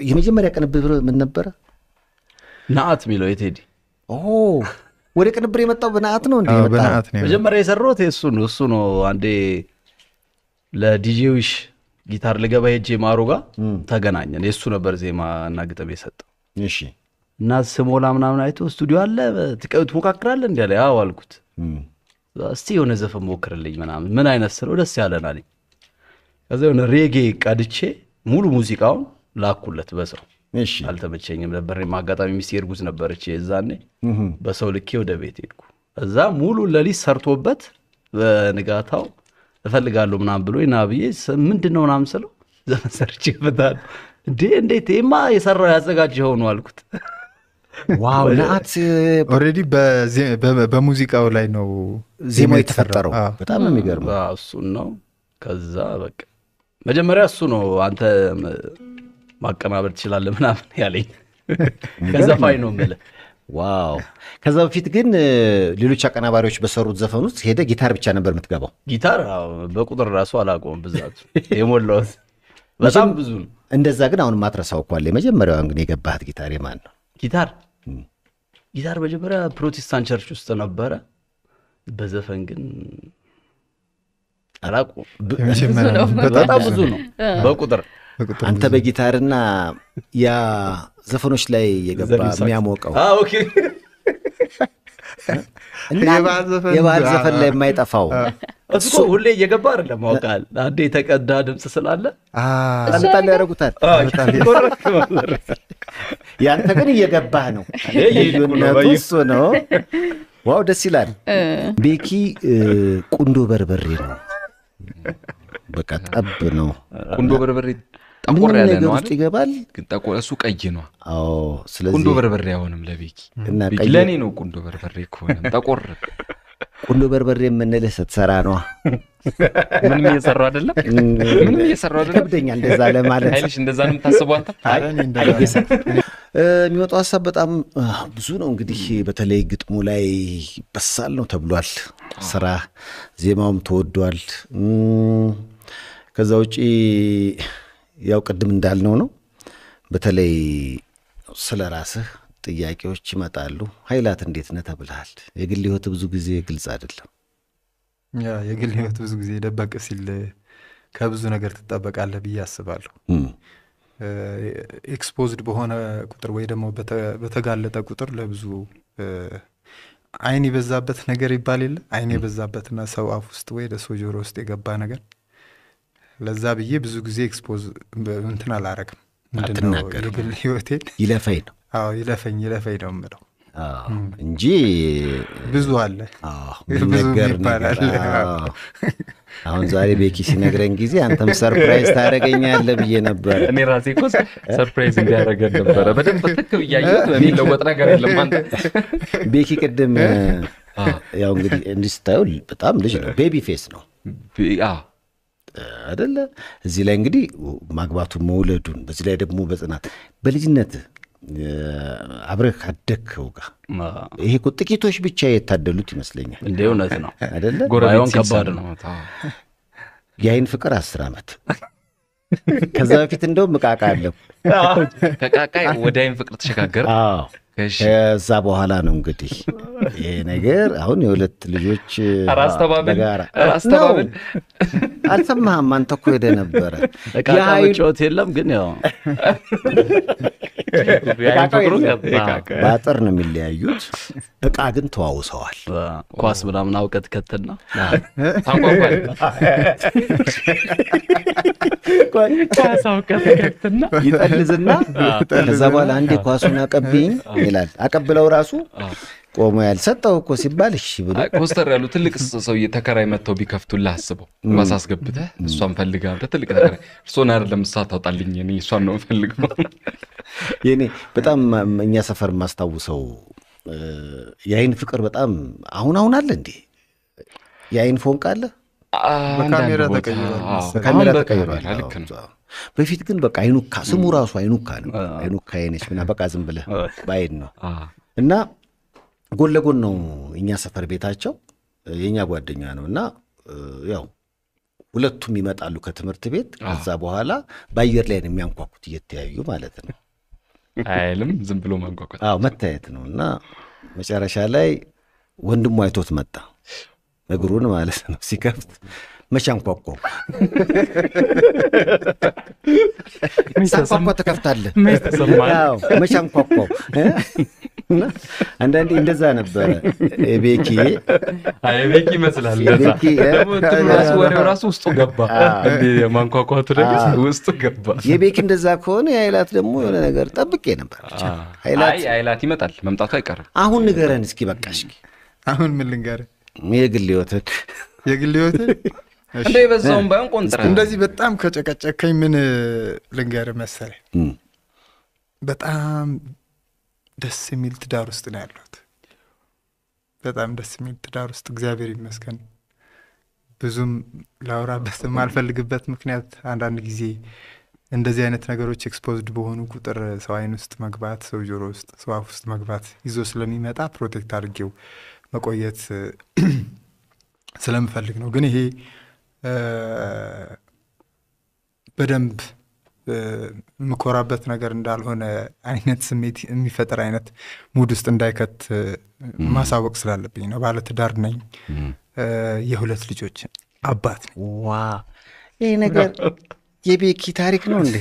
የመጀመሪያ ቅንብር ምን ነበረ? ናአት የሚለው የቴዲ ወደ ቅንብር የመጣው በናአት ነው እንዴ? በናአት ነው መጀመሪያ የሰራሁት እሱ ነው። አንዴ ለዲጄዊሽ ጊታር ልገባ ሄጄ ማሩ ጋር ተገናኘን። የሱ ነበር ዜማ እና ግጥም የሰጠው። እሺ እና ስሞላ ምናምን አይቶ ስቱዲዮ አለ ትሞካክራለህ እንዴ አለ። አዎ አልኩት። እስቲ የሆነ ዘፈን ሞክርልኝ ምናምን። ምን አይነት ስለው ደስ ያለን አለኝ። ከዛ የሆነ ሬጌ ቀድቼ ሙሉ ሙዚቃውን ላኩለት በሰው። እሺ አልተመቸኝም ነበር። ማጋጣሚ ሚስቴ እርጉዝ ነበረች የዛኔ። በሰው ልኬ ወደ ቤት ሄድኩ። እዛ ሙሉ ለሊት ሰርቶበት በንጋታው እፈልጋለሁ ምናምን ብሎ ይናብዬ ምንድነው ምናምን ስለው ዘፈን ሰርቼበታል። እንዴት ይማ የሰራው ያዘጋጀው ነው አልኩት። ዋው ናት ኦሬዲ በሙዚቃው ላይ ነው ዜማው የተፈጠረው። በጣም ነው የሚገርመው። እሱ ነው። ከዛ በቃ መጀመሪያ እሱ ነው አንተ ማቀናበር ትችላለህ ምናምን ያለኝ። ከዛ ፋይ ነው ማለት ዋው። ከዛ በፊት ግን ሌሎች አቀናባሪዎች በሰሩት ዘፈን ውስጥ ሄደ ጊታር ብቻ ነበር የምትገባው? ጊታር በቁጥር ራሱ አላቆም ብዛት የሞላው በጣም ብዙ ነው። እንደዛ ግን አሁን ማትረሳው እኮ አለ። የመጀመሪያው ግን የገባህት ጊታር የማን ነው? ጊታር መጀመሪያ ፕሮቴስታንት ቸርች ውስጥ ነበረ። በዘፈን ግን አላቆም በጣም ብዙ ነው በቁጥር። አንተ በጊታርና ያ ዘፈኖች ላይ የገባ የሚያሞቀው ኦኬ የባህል ዘፈን ላይ የማይጠፋው እሱ ሁሌ እየገባ አይደለም ማውቃል። አንዴ የተቀዳ ድምጽ ስላለ አንጣል ያደርጉታል። ያንተ ግን እየገባህ ነው። ልዩነቱ እሱ ነው። ዋው ደስ ይላል። ቤኪ ቁንዶ በርበሬ ነው። በቃ ጠብ ነው። ቁንዶ በርበሬ ጠቆር ያለ ነው አይደል? ይገባል ግን ጠቆር እሱ ቀይ ነው። አዎ ስለዚህ ቁንዶ በርበሬ አይሆንም ለቤኪ እና ለኔ ነው ቁንዶ በርበሬ ከሆነ ጠቆር። ቁንዶ በርበሬ የምንልህ ስትሰራ ነው። ምንም እየሰራው አይደለም። ምንም እየሰራው አይደለም። ከብደኛ እንደዛ ለማለት አይልሽ እንደዛ ነው የምታስበው አንተ? የሚወጣው ሀሳብ በጣም ብዙ ነው። እንግዲህ በተለይ ግጥሙ ላይ በሳል ነው ተብሏል። ስራ ዜማውም ተወዷል። ከዛ ውጪ ያው ቅድም እንዳልነው ነው። በተለይ ስለ ራስህ ጥያቄዎች ይመጣሉ። ኃይላት እንዴት ነህ ተብለሃል። የግል ህይወት ብዙ ጊዜ ግልጽ አይደለም። የግል ህይወት ብዙ ጊዜ ደበቅ ሲል ከብዙ ነገር ትጠበቃለህ ብዬ አስባለሁ። ኤክስፖዝድ በሆነ ቁጥር ወይ ደግሞ በተጋለጠ ቁጥር ለብዙ አይን የበዛበት ነገር ይባል የለ አይን የበዛበትና ሰው አፍ ውስጥ ወይ ለሰው ጆሮ ውስጥ የገባ ነገር ለዛ ብዬ ብዙ ጊዜ ኤክስፖዝ እንትን አላረግም። ምንድነው የግል ህይወቴን ይለፈኝ ነው። አዎ ይለፈኝ ነው የምለው እንጂ ብዙ አለ። ብዙ ይባላል። አሁን ዛሬ ቤኪ ሲነግረኝ ጊዜ አንተም ሰርፕራይዝ ታደርገኛለህ ብዬ ነበር። እኔ ራሴ እኮ ሰርፕራይዝ እንዲያደርገን ነበረ። በደንብ ትክክል እያየሁት የሚለወጥ ነገር የለም። አንተ ቤኪ ቅድም ያው እንግዲህ እንዲህ ስታየው በጣም ልጅ ነው። ቤቢ ፌስ ነው አይደለ? እዚህ ላይ እንግዲህ ማግባቱን መውለዱን፣ በዚህ ላይ ደግሞ በጽናት በልጅነት አብረህ ካደግከው ጋር ይሄ እኮ ጥቂቶች ብቻ የታደሉት ይመስለኛል። እንደ እውነት ነው አይደለ? ጎረቤት ከባድ ነው። የአይን ፍቅር 10 ዓመት ከዛ በፊት እንደውም እቃቃ አለው። ከቃቃ ወደ አይን ፍቅር ተሸጋገረ። ከዛ በኋላ ነው እንግዲህ ይሄ ነገር አሁን የሁለት ልጆች አራስተባበል አልሰማህም? አንተ እኮ ሄደ ነበረ የኃይሎት የለም ግን ያው በአጥር ነው የሚለያዩት። እቃ ግን ተዋውሰዋል። ኳስ ምናምን አውቀት ከትና ታንኳኳል። ኳስ አውቀት ከትና ይጠልዝና ከዛ በኋላ አንዴ ኳሱን አቀብኝ ይላል። አቀብለው ራሱ ቆሞ ያልሰጠው እኮ ሲባል እሺ ብሎ ኮስተር ያሉ ትልቅ ሰው ተከራይ መተው ቢከፍቱልህ አስበው። ኳስ አስገብተህ እሷን ፈልጋ ትልቅ ተከራይ እርሶን አይደለም እሷን ታውጣልኝ እኔ እሷን ነው ፈልገው። የኔ በጣም እኛ ሰፈር ማስታውሰው የአይን ፍቅር በጣም አሁን አለ እንዴ? የአይን ፎንቃ አለ። በካሜራ ተቀይሯል። በፊት ግን በቃ አይኑካ ስሙ ራሱ አይኑካ ነው። አይኑካ የነች ምና በቃ ዝም ብለህ ባይን ነው። እና ጎን ለጎን ነው እኛ ሰፈር ቤታቸው የኛ ጓደኛ ነው። እና ያው ሁለቱም ይመጣሉ ከትምህርት ቤት። ከዛ በኋላ በአየር ላይ ነው የሚያንኳኩት እየተያዩ ማለት ነው። አይልም ዝም ብሎ ማንኳኳት። መታየት ነው። እና መጨረሻ ላይ ወንድሙ አይቶት መጣ እግሩን ማለት ነው። ሲከፍት መቻንኳኳው ሳንኳኳ ተከፍታለህ መቻንኳኳው አንዳንዴ እንደዛ ነበረ ቤኪ ይመስላል ወሬው ራሱ ውስጡ ገባ የማንኳኳቱ ደግሞ ውስጡ ገባ የቤኪ እንደዛ ከሆነ የኃይላት ደግሞ የሆነ ነገር ጠብቄ ነበር ኃይላት ይመጣል መምጣቱ አይቀርም አሁን ንገረን እስኪ በቃ እስኪ አሁን ምን ልንገርህ የግል ህይወትህ እንደ የበዛውን ባይሆን ቆንጥራ እንደዚህ በጣም ከጨቀጨከኝ ምን ልንገርህ መሰለህ በጣም ደስ የሚል ትዳር ውስጥ ነው ያለሁት በጣም ደስ የሚል ትዳር ውስጥ እግዚአብሔር ይመስገን ብዙም ላውራበት የማልፈልግበት ምክንያት አንዳንድ ጊዜ እንደዚህ አይነት ነገሮች ኤክስፖዝድ በሆኑ ቁጥር ሰው አይን ውስጥ መግባት ሰው ጆሮ ውስጥ ሰው አፍ ውስጥ መግባት ይዞ ስለሚመጣ ፕሮቴክት አድርጌው መቆየት ስለምፈልግ ነው ግን ይሄ በደንብ ምኮራበት ነገር እንዳልሆነ አይነት ስሜት የሚፈጠር አይነት ሙድ ውስጥ እንዳይከት ማሳወቅ ስላለብኝ ነው ባለ ትዳር ነኝ የሁለት ልጆች አባት ነኝ ዋ ይሄ ነገር የቤኪ ታሪክ ነው እንዴ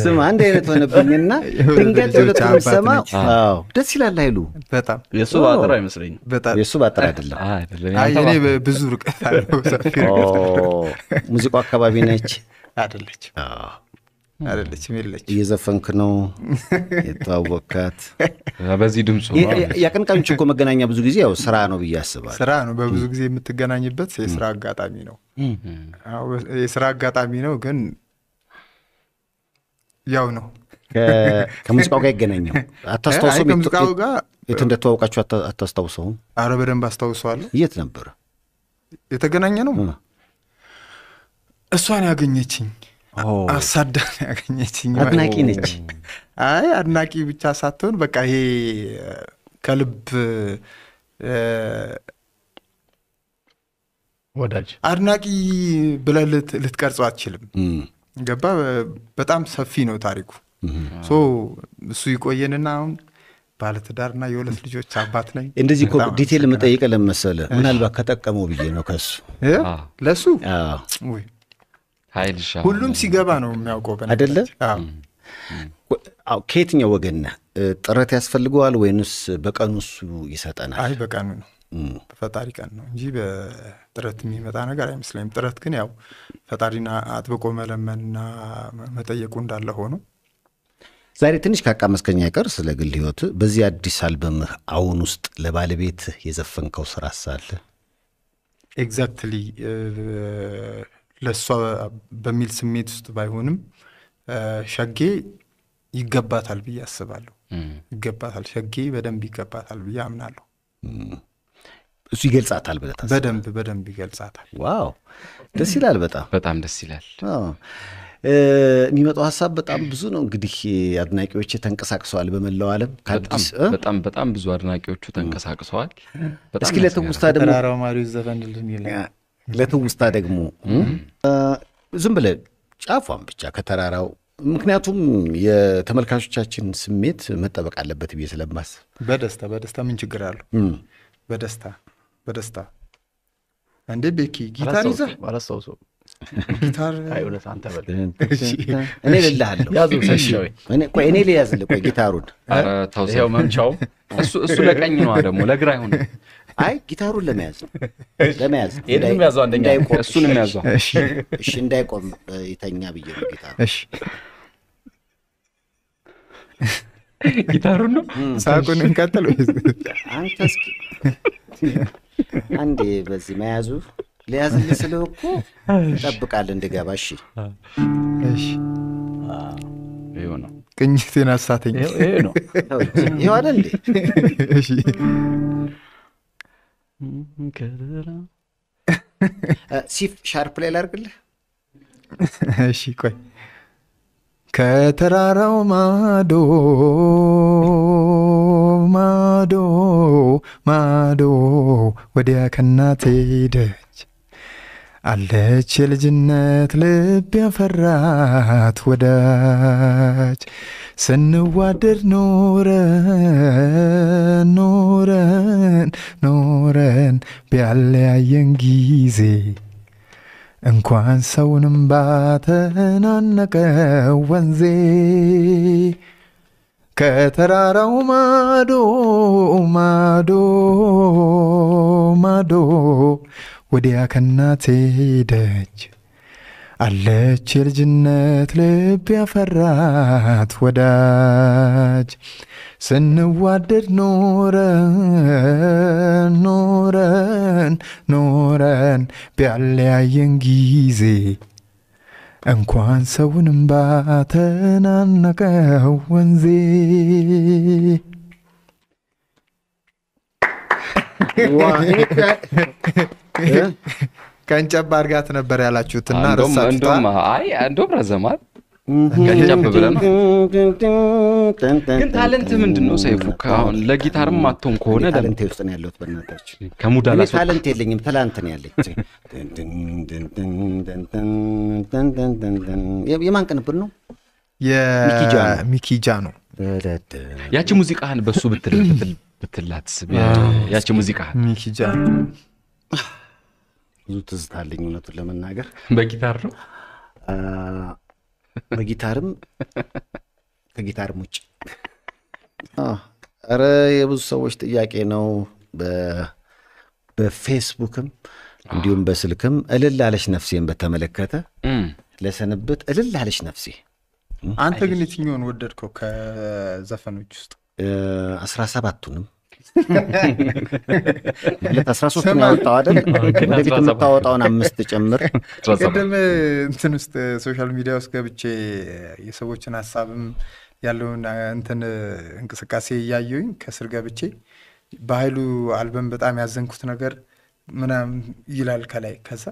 ስማ አንድ አይነት ሆነብኝና ድንገት ሁለቱም ሰማ አዎ ደስ ይላል አይሉ በጣም የሱ ባጥራ አይመስለኝም በጣም የሱ ባጥራ አይደለም እኔ ብዙ ርቀት አለው ሰፊ ሙዚቃው አካባቢ ነች አይደለችም የለች እየዘፈንክ ነው የተዋወቃት በዚህ ድምፁ ያቀንቃኞች እኮ መገናኛ ብዙ ጊዜ ያው ስራ ነው ብዬ አስባለሁ ስራ ነው በብዙ ጊዜ የምትገናኝበት የስራ አጋጣሚ ነው የስራ አጋጣሚ ነው ግን ያው ነው ከሙዚቃው ጋር ይገናኛል አታስታውሰውም ከሙዚቃው ጋር የት እንደተዋወቃችሁ አታስታውሰውም አረ በደንብ አስታውሰዋለሁ የት ነበር የተገናኘ ነው እሷን ያገኘችኝ አሳዳን ያገኘችኝ አድናቂ ነች አይ አድናቂ ብቻ ሳትሆን በቃ ይሄ ከልብ ወዳጅ አድናቂ ብለህ ልትቀርጸው አትችልም ገባ በጣም ሰፊ ነው ታሪኩ ሶ እሱ ይቆየንና አሁን ባለትዳርና የሁለት ልጆች አባት ነኝ እንደዚህ እኮ ዲቴል መጠየቅ ለመሰለ ምናልባት ከጠቀመው ብዬ ነው ከሱ ለሱ አዎ ኃይልሻ ሁሉም ሲገባ ነው የሚያውቀው አይደለ አዎ ከየትኛው ወገን ጥረት ያስፈልገዋል ወይንስ በቀኑ እሱ ይሰጠናል አይ በቀኑ ነው በፈጣሪ ቀን ነው እንጂ በጥረት የሚመጣ ነገር አይመስለኝም ጥረት ግን ያው ፈጣሪና አጥብቆ መለመንና መጠየቁ እንዳለ ሆኖ ዛሬ ትንሽ ካቃመስከኛ አይቀር ስለ ግል ህይወት በዚህ አዲስ አልበም አሁን ውስጥ ለባለቤት የዘፈንከው ስራ ሳለ ኤግዛክትሊ ለሷ በሚል ስሜት ውስጥ ባይሆንም ሸጌ ይገባታል ብዬ አስባለሁ ይገባታል ሸጌ በደንብ ይገባታል ብዬ አምናለሁ እሱ ይገልጻታል ብለታስ በደንብ ይገልጻታል ዋው ደስ ይላል በጣም ደስ ይላል የሚመጣው ሐሳብ በጣም ብዙ ነው እንግዲህ አድናቂዎች ተንቀሳቅሰዋል በመላው ዓለም በጣም ብዙ አድናቂዎቹ ተንቀሳቅሰዋል እስኪ ለትውስታ ደግሞ ተራራው ማሪው ዘፈንልን ይላል ለትውስታ ደግሞ ዝም ብለህ ጫፏን ብቻ ከተራራው ምክንያቱም የተመልካቾቻችን ስሜት መጠበቅ አለበት ብዬ ስለማስብ በደስታ ምን ችግር አለው በደስታ እንዴ ቤኪ ጊታር ይዘህ አላስታውሰው ጊታር አይውለት አንተ በል እኔ ልልሃለሁ ያዙ ሰሽው እኔ ልያዝልህ ቆይ ጊታሩን ኧረ ተው ይኸው መምቻው እሱ ለቀኝ ነው ደግሞ ለግራ አይሆን አይ ጊታሩን ለመያዝ ይሄንም ያዘው አንደኛ እሱንም ያዘው እሺ እንዳይቆም ይተኛ ብዬ ነው ጊታሩ እሺ ጊታሩን ነው ሳቁን እንቀጥል አንተ እስኪ አንዴ በዚህ መያዙ ሊያዝልህ ስለው እኮ ጠብቃለህ እንድገባ እሺ ይኸው ነው ቅኝቴን አሳተኝ ይሄ ነው ይኸው አይደል እንዴ እሺ ሲፍ ሻርፕ ላይ ላድርግልህ እሺ ቆይ ከተራራው ማዶ ወዲያ ከናቴ ደጅ አለች የልጅነት ልብ ያፈራት ወዳጅ ስንዋደድ ኖረን ቢያለያየን ጊዜ እንኳን ሰውንም ባተናነቀው ወንዜ ከተራራው ማዶ ወዲያ ከናቴ ደጅ አለች የልጅነት ልብ ያፈራት ወዳጅ ስንዋደድ ኖረን ቢያለያየን ጊዜ እንኳን ሰውንም ባተናነቀው ወንዜ ቀንጨብ አድርጋት ነበር ያላችሁትና እንደውም ረዘማል ቀንጨብ ብለን ግን ታለንት ምንድነው ሰይፉ አሁን ለጊታርም አትሆን ከሆነ ታለንት ውስጥ ነው ያለሁት በእናታችሁ ከሙዳላ ታለንት የለኝም ታለንት ነው ያለኝ የማን ቅንብር ነው የሚኪጃ ነው ያቺ ሙዚቃህን በሱ ብትላትስ ያቺ ሙዚቃህን ሚኪጃ ብዙ ትዝታ አለኝ እውነቱን ለመናገር በጊታር ነው በጊታርም ከጊታርም ውጭ ኧረ የብዙ ሰዎች ጥያቄ ነው በፌስቡክም እንዲሁም በስልክም እልል አለች ነፍሴን በተመለከተ ለሰንብት እልል አለች ነፍሴ አንተ ግን የትኛውን ወደድከው ከዘፈኖች ውስጥ 17ቱንም ማለት 13 ነው ያወጣው አይደል ወደፊት የምታወጣውን 5 ጨምር ቅድም እንትን ውስጥ ሶሻል ሚዲያ ውስጥ ገብቼ የሰዎችን ሐሳብም ያለውን እንትን እንቅስቃሴ ያያዩኝ ከስር ገብቼ በኃይሉ አልበም በጣም ያዘንኩት ነገር ምናምን ይላል ከላይ ከዛ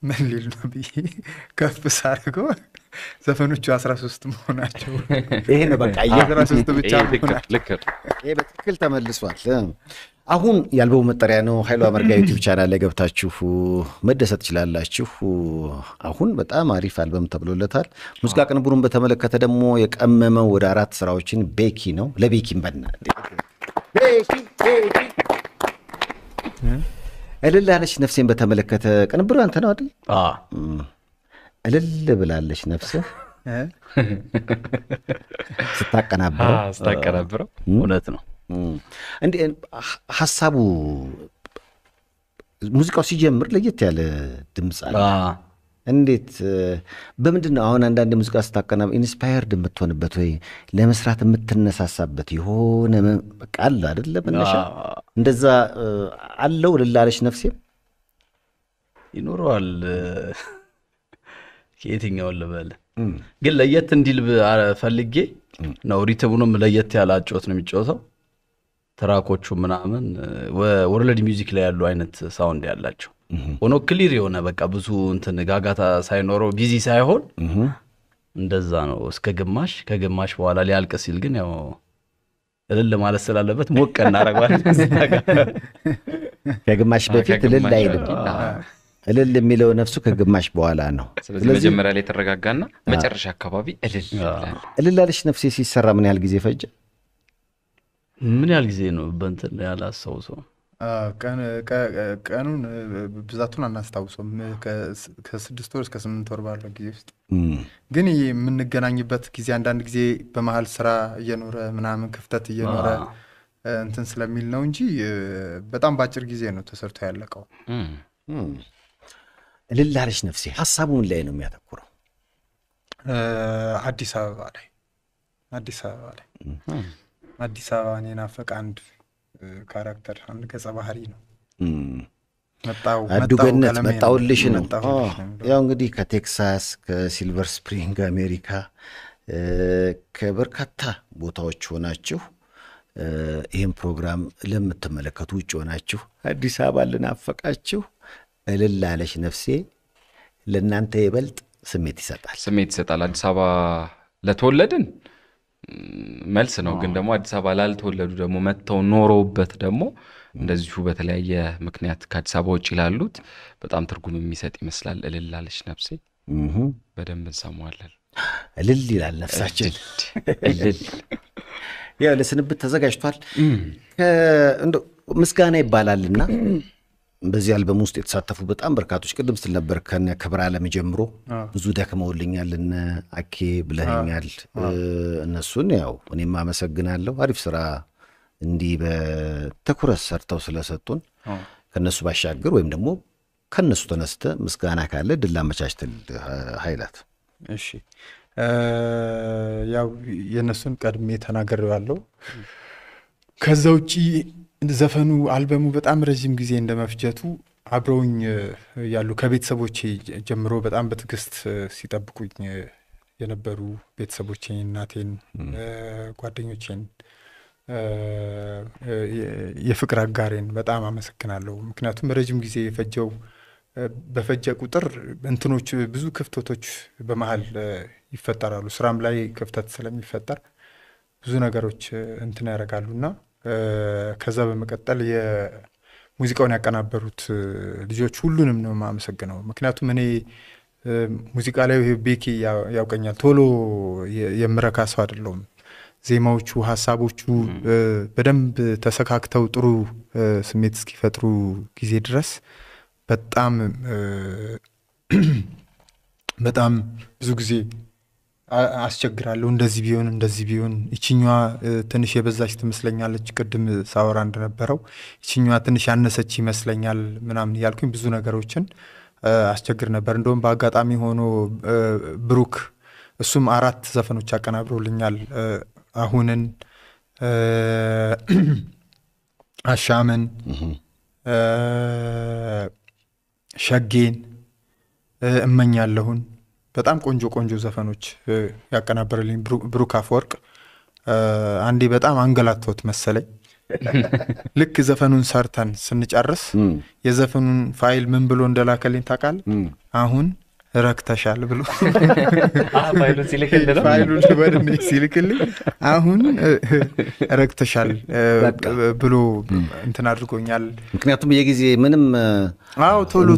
ምን ሊል ነው ብዬ ከፍ ሳርገው ዘፈኖቹ 13 መሆናቸው ይሄ ነው በቃ 13 ብቻ ይሄ በትክክል ተመልሷል አሁን ያልበው መጠሪያ ነው ኃይሉ አመርጋ ዩቲዩብ ቻናል ላይ ገብታችሁ መደሰት ይችላልላችሁ አሁን በጣም አሪፍ አልበም ተብሎለታል ሙዚቃ ቅንብሩን በተመለከተ ደግሞ የቀመመው ወደ 4 ስራዎችን ቤኪ ነው ለቤኪም ቤኪ እልል አለች ነፍሴን በተመለከተ ቅንብሩ አንተ ነው አይደል እልል ብላለች ነፍስህ ስታቀናብረው እውነት ነው እንዴ ሐሳቡ ሙዚቃው ሲጀምር ለየት ያለ ድምጽ አለ እንዴት በምንድነው አሁን አንዳንድ ሙዚቃ ስታቀናብ ኢንስፓየርድ የምትሆንበት ወይ ለመስራት የምትነሳሳበት የሆነ በቃ አለ አይደለ በነሻ እንደዛ አለው ልላለሽ ነፍሴ ይኖራል ከየትኛው ልበል ግን ለየት እንዲል ፈልጌ ነው ሪትሙንም ለየት ያለ አጫወት ነው የሚጫወተው ትራኮቹ ምናምን ወርልድ ሚውዚክ ላይ ያሉ አይነት ሳውንድ ያላቸው ሆኖ ክሊር የሆነ በቃ ብዙ እንትን ጋጋታ ሳይኖረው ቢዚ ሳይሆን እንደዛ ነው እስከ ግማሽ ከግማሽ በኋላ ሊያልቅ ሲል ግን ያው እልል ማለት ስላለበት ሞቅ እናረጋለን ከግማሽ በፊት እልል አይልም እልል የሚለው ነፍሱ ከግማሽ በኋላ ነው ስለዚህ መጀመሪያ ላይ ተረጋጋና መጨረሻ አካባቢ እልል አለች ነፍሴ ሲሰራ ምን ያህል ጊዜ ፈጀ ምን ያህል ጊዜ ነው በእንትን ያላስታውሰው ቀኑን ብዛቱን አናስታውሰውም ከ6 ወር እስከ 8 ወር ባለው ጊዜ ውስጥ ግን የምንገናኝበት ጊዜ አንዳንድ ጊዜ በመሃል ስራ እየኖረ ምናምን ክፍተት እየኖረ እንትን ስለሚል ነው እንጂ በጣም ባጭር ጊዜ ነው ተሰርቶ ያለቀው እልል አለች ነፍሴ ሐሳቡ ምን ላይ ነው የሚያተኩረው አዲስ አበባ ላይ አዲስ አበባ እኔ ናፈቅ አንድ ካራክተር አንድ ገጸ ባህሪ ነው አዱገነት መጣውልሽ ነው ያው እንግዲህ ከቴክሳስ ከሲልቨር ስፕሪንግ አሜሪካ ከበርካታ ቦታዎች ሆናችሁ ይሄን ፕሮግራም ለምትመለከቱ ውጭ ሆናችሁ አዲስ አበባ ልናፈቃችሁ እልል አለች ነፍሴ ለእናንተ ይበልጥ ስሜት ይሰጣል አዲስ አበባ ለተወለድን መልስ ነው። ግን ደግሞ አዲስ አበባ ላልተወለዱ ደግሞ መጥተው ኖረውበት ደግሞ እንደዚሁ በተለያየ ምክንያት ከአዲስ አበባ ውጭ ላሉት በጣም ትርጉም የሚሰጥ ይመስላል። እልል አለች ነፍሴ በደንብ እንሰማዋለን። እልል ይላል ነፍሳችን። እልል ያው ለስንብት ተዘጋጅቷል። እንደው ምስጋና ይባላልና በዚህ አልበም ውስጥ የተሳተፉ በጣም በርካቶች ቅድም ስትል ነበር ከክብረ ዓለም ጀምሮ ብዙ ደክመውልኛል እነ አኬ ብለኸኛል። እነሱን ያው እኔም አመሰግናለሁ። አሪፍ ስራ እንዲህ በትኩረት ሰርተው ስለሰጡን ከነሱ ባሻገር ወይም ደግሞ ከነሱ ተነስተ ምስጋና ካለ ድል አመቻችተል ኃይላት። እሺ ያው የነሱን ቀድሜ ተናግሬዋለሁ። ከዛ ውጪ ዘፈኑ አልበሙ በጣም ረጅም ጊዜ እንደመፍጀቱ አብረውኝ ያሉ ከቤተሰቦቼ ጀምሮ በጣም በትዕግስት ሲጠብቁኝ የነበሩ ቤተሰቦቼን፣ እናቴን፣ ጓደኞቼን፣ የፍቅር አጋሬን በጣም አመሰግናለሁ። ምክንያቱም ረጅም ጊዜ የፈጀው በፈጀ ቁጥር እንትኖች ብዙ ክፍተቶች በመሀል ይፈጠራሉ። ስራም ላይ ክፍተት ስለሚፈጠር ብዙ ነገሮች እንትን ያደርጋሉና ከዛ በመቀጠል የሙዚቃውን ያቀናበሩት ልጆች ሁሉንም ነው የማመሰግነው። ምክንያቱም እኔ ሙዚቃ ላይ ቤኪ ያውቀኛል፣ ቶሎ የምረካ ሰው አይደለሁም። ዜማዎቹ፣ ሀሳቦቹ በደንብ ተሰካክተው ጥሩ ስሜት እስኪፈጥሩ ጊዜ ድረስ በጣም ብዙ ጊዜ አስቸግራለሁ። እንደዚህ ቢሆን ይችኛዋ ትንሽ የበዛች ትመስለኛለች፣ ቅድም ሳወራ እንደነበረው ይችኛዋ ትንሽ ያነሰች ይመስለኛል ምናምን ያልኩኝ ብዙ ነገሮችን አስቸግር ነበር። እንደውም በአጋጣሚ ሆኖ ብሩክ እሱም 4 ዘፈኖች አቀናብሮልኛል። አሁንን፣ አሻምን፣ ሸጌን፣ እመኛለሁን በጣም ቆንጆ ዘፈኖች ያቀናበረልኝ ብሩክ አፈወርቅ። አንዴ በጣም አንገላቶት መሰለኝ። ልክ ዘፈኑን ሰርተን ስንጨርስ የዘፈኑን ፋይል ምን ብሎ እንደላከልኝ ታውቃለህ? አሁን ረክተሻል ብሎ ፋይሉን ወደኔ ሲልክልኝ አሁን ረክተሻል ብሎ እንትን አድርጎኛል። ምክንያቱም የጊዜ ምንም ቶሎ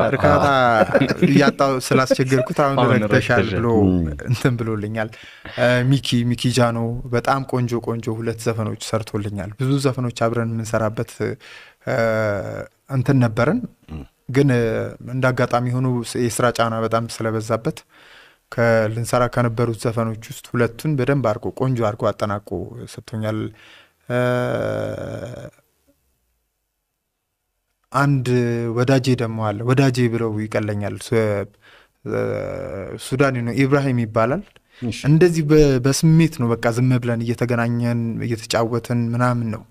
እርካታ እያጣሁ ስላስቸገርኩት አሁን ረክተሻል ብሎ እንትን ብሎልኛል። ሚኪ ጃኖ በጣም ቆንጆ 2 ዘፈኖች ሰርቶልኛል። ብዙ ዘፈኖች አብረን የምንሰራበት እንትን ነበረን። ግን እንዳጋጣሚ ሆኖ የስራ ጫና በጣም ስለበዛበት ልንሰራ ከነበሩት ዘፈኖች ውስጥ 2ቱን በደንብ አድርጎ ቆንጆ አድርጎ አጠናቆ ሰጥቶኛል። አንድ ወዳጄ ደግሞ አለ። ወዳጄ ብለው ይቀለኛል። ሱዳኒ ነው፣ ኢብራሂም ይባላል። እንደዚህ በስሜት ነው በቃ ዝም ብለን እየተገናኘን እየተጫወትን ምናምን ነው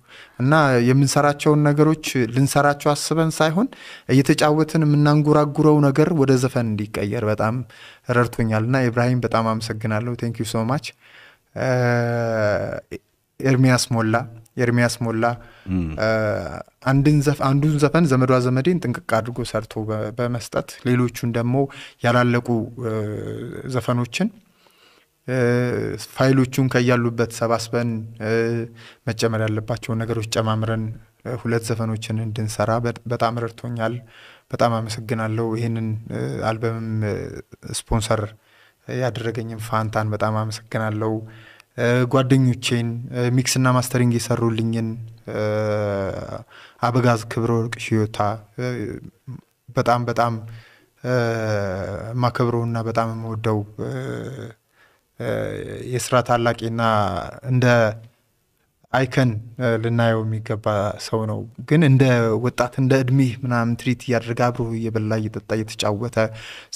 እና የምንሰራቸውን ነገሮች ልንሰራቸው አስበን ሳይሆን እየተጫወትን የምናንጎራጉረው ነገር ወደ ዘፈን እንዲቀየር በጣም ረድቶኛል እና ኢብራሂም በጣም አመሰግናለሁ። ቴንክ ዩ ሶ ማች። ኤርሚያስ ሞላ አንዱን ዘፈን ዘመዷ ዘመዴን ጥንቅቅ አድርጎ ሰርቶ በመስጠት ሌሎቹን ደግሞ ያላለቁ ዘፈኖችን ፋይሎቹን ከያሉበት ሰባስበን መጨመር ያለባቸውን ነገሮች ጨማምረን 2 ዘፈኖችን እንድንሰራ በጣም ረድቶኛል። በጣም አመሰግናለሁ። ይህንን አልበምም ስፖንሰር ያደረገኝም ፋንታን በጣም አመሰግናለሁ። ጓደኞቼን ሚክስና ማስተሪንግ የሰሩልኝን አበጋዝ ክብረወርቅ ሽዮታ በጣም ማከብረውና በጣም የምወደው የስራ ታላቂና እንደ አይከን ልናየው የሚገባ ሰው ነው። ግን እንደ ወጣት እንደ እድሜ ምናምን ትሪት እያደረገ አብሮ እየበላ እየጠጣ እየተጫወተ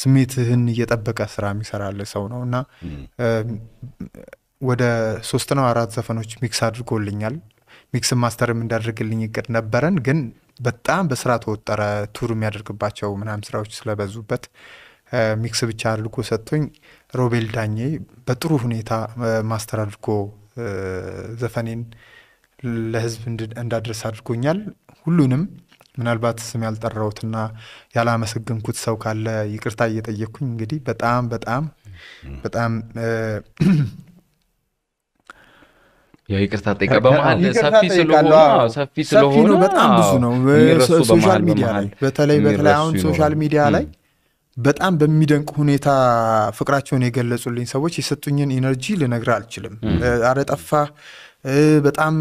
ስሜትህን እየጠበቀ ስራ የሚሰራል ሰው ነው እና ወደ 3 ነው 4 ዘፈኖች ሚክስ አድርጎልኛል። ሚክስ ማስተርም እንዳደርግልኝ እቅድ ነበረን። ግን በጣም በስራ ተወጠረ። ቱር የሚያደርግባቸው ምናምን ስራዎች ስለበዙበት ሚክስ ብቻ አድርጎ ሰጥቶኝ ሮቤል ዳኜ በጥሩ ሁኔታ ማስተር አድርጎ ዘፈኔን ለህዝብ እንዳድረስ አድርጎኛል። ሁሉንም ምናልባት ስም ያልጠራሁትና ያላመሰገንኩት ሰው ካለ ይቅርታ እየጠየቅኩኝ እንግዲህ በጣም በጣም ያው ይቅርታ ጠይቀ በመሀል ይቅርታ ሰፊ ጠይቃለሁ። ስለሆነ ሰፊ ስለሆነ በጣም ብዙ ነው። የሚረሱ ሶሻል በመሀል ሚዲያ ላይ በተለይ አሁን ሶሻል ሚዲያ ላይ በጣም በሚደንቅ ሁኔታ ፍቅራቸውን የገለጹልኝ ሰዎች የሰጡኝን ኢነርጂ ልነግርህ አልችልም። አረ ጠፋ በጣም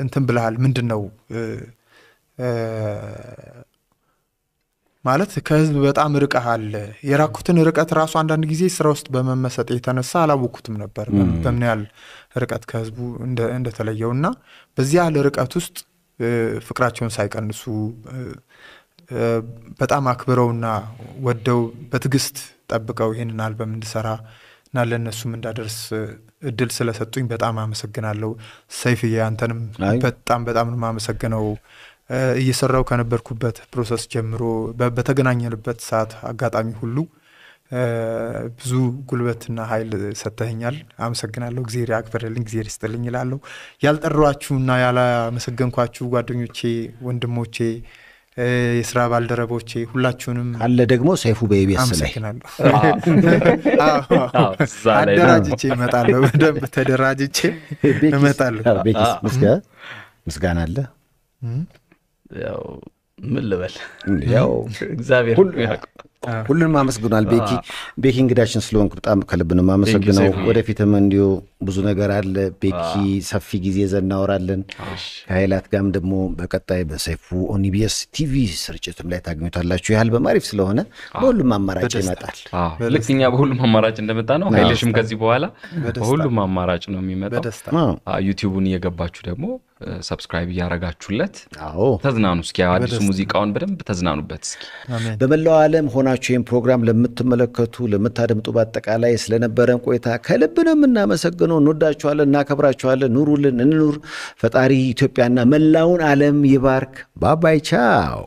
እንትን ብለሃል ምንድነው ማለት ከህዝብ በጣም ርቀሃል። የራኩትን ርቀት ራሱ አንዳንድ ጊዜ ስራ ውስጥ በመመሰጥ የተነሳ አላወኩትም ነበር በምን ያህል ርቀት ከህዝቡ እንደተለየውና በዚያ ያህል ርቀት ውስጥ ፍቅራቸውን ሳይቀንሱ በጣም አክብረውና ወደው በትዕግስት ጠብቀው ይሄንን አልበም እንድሰራ እና ለነሱም እንዳደርስ እድል ስለሰጡኝ በጣም አመሰግናለሁ። ሰይፍዬ አንተንም በጣም ነው የማመሰግነው። እየሰራው ከነበርኩበት ፕሮሰስ ጀምሮ በተገናኘንበት ሰዓት አጋጣሚ ሁሉ ብዙ ጉልበትና ኃይል ሰጥተኸኛል። አመሰግናለሁ። እግዚአብሔር ያክብርልኝ፣ እግዚአብሔር ይስጥልኝ እላለሁ። ያልጠራችሁና ያላመሰገንኳችሁ ጓደኞቼ፣ ወንድሞቼ፣ የስራ ባልደረቦቼ ሁላችሁንም አለ ደግሞ ሰይፉ በኢቢኤስ ላይ አደራጅቼ እመጣለሁ። በደንብ ተደራጅቼ እመጣለሁ። ምስጋና አለ። ያው ምን ልበል ያው እግዚአብሔር ሁሉንም አመስግኗል። ቤኪ እንግዳችን ስለሆንኩ በጣም ከልብ ነው የማመሰግነው። ወደፊትም እንዲሁ ብዙ ነገር አለ። ቤኪ ሰፊ ጊዜ እናወራለን። ከኃይላት ጋርም ደግሞ በቀጣይ በሰይፉ ኦን ኢቢኤስ ቲቪ ስርጭትም ላይ ታገኙታላችሁ። ያህል በማሪፍ ስለሆነ በሁሉም አማራጭ ይመጣል። ልክ እኛ በሁሉም አማራጭ እንደመጣ ነው። ኃይልሽም ከዚህ በኋላ በሁሉም አማራጭ ነው የሚመጣው። ዩቲዩቡን እየገባችሁ ደግሞ ሰብስክራይብ እያረጋችሁለት ተዝናኑ። እስኪ አዲሱ ሙዚቃውን በደንብ ተዝናኑበት። እስኪ በመላው ዓለም ሆናችሁ ይህን ፕሮግራም ለምትመለከቱ ለምታደምጡ በአጠቃላይ ስለነበረን ቆይታ ከልብ ነው የምናመሰግነው። እንወዳችኋለን፣ እናከብራችኋለን። ኑሩልን፣ እንኑር። ፈጣሪ ኢትዮጵያና መላውን ዓለም ይባርክ። ባባይ ቻው።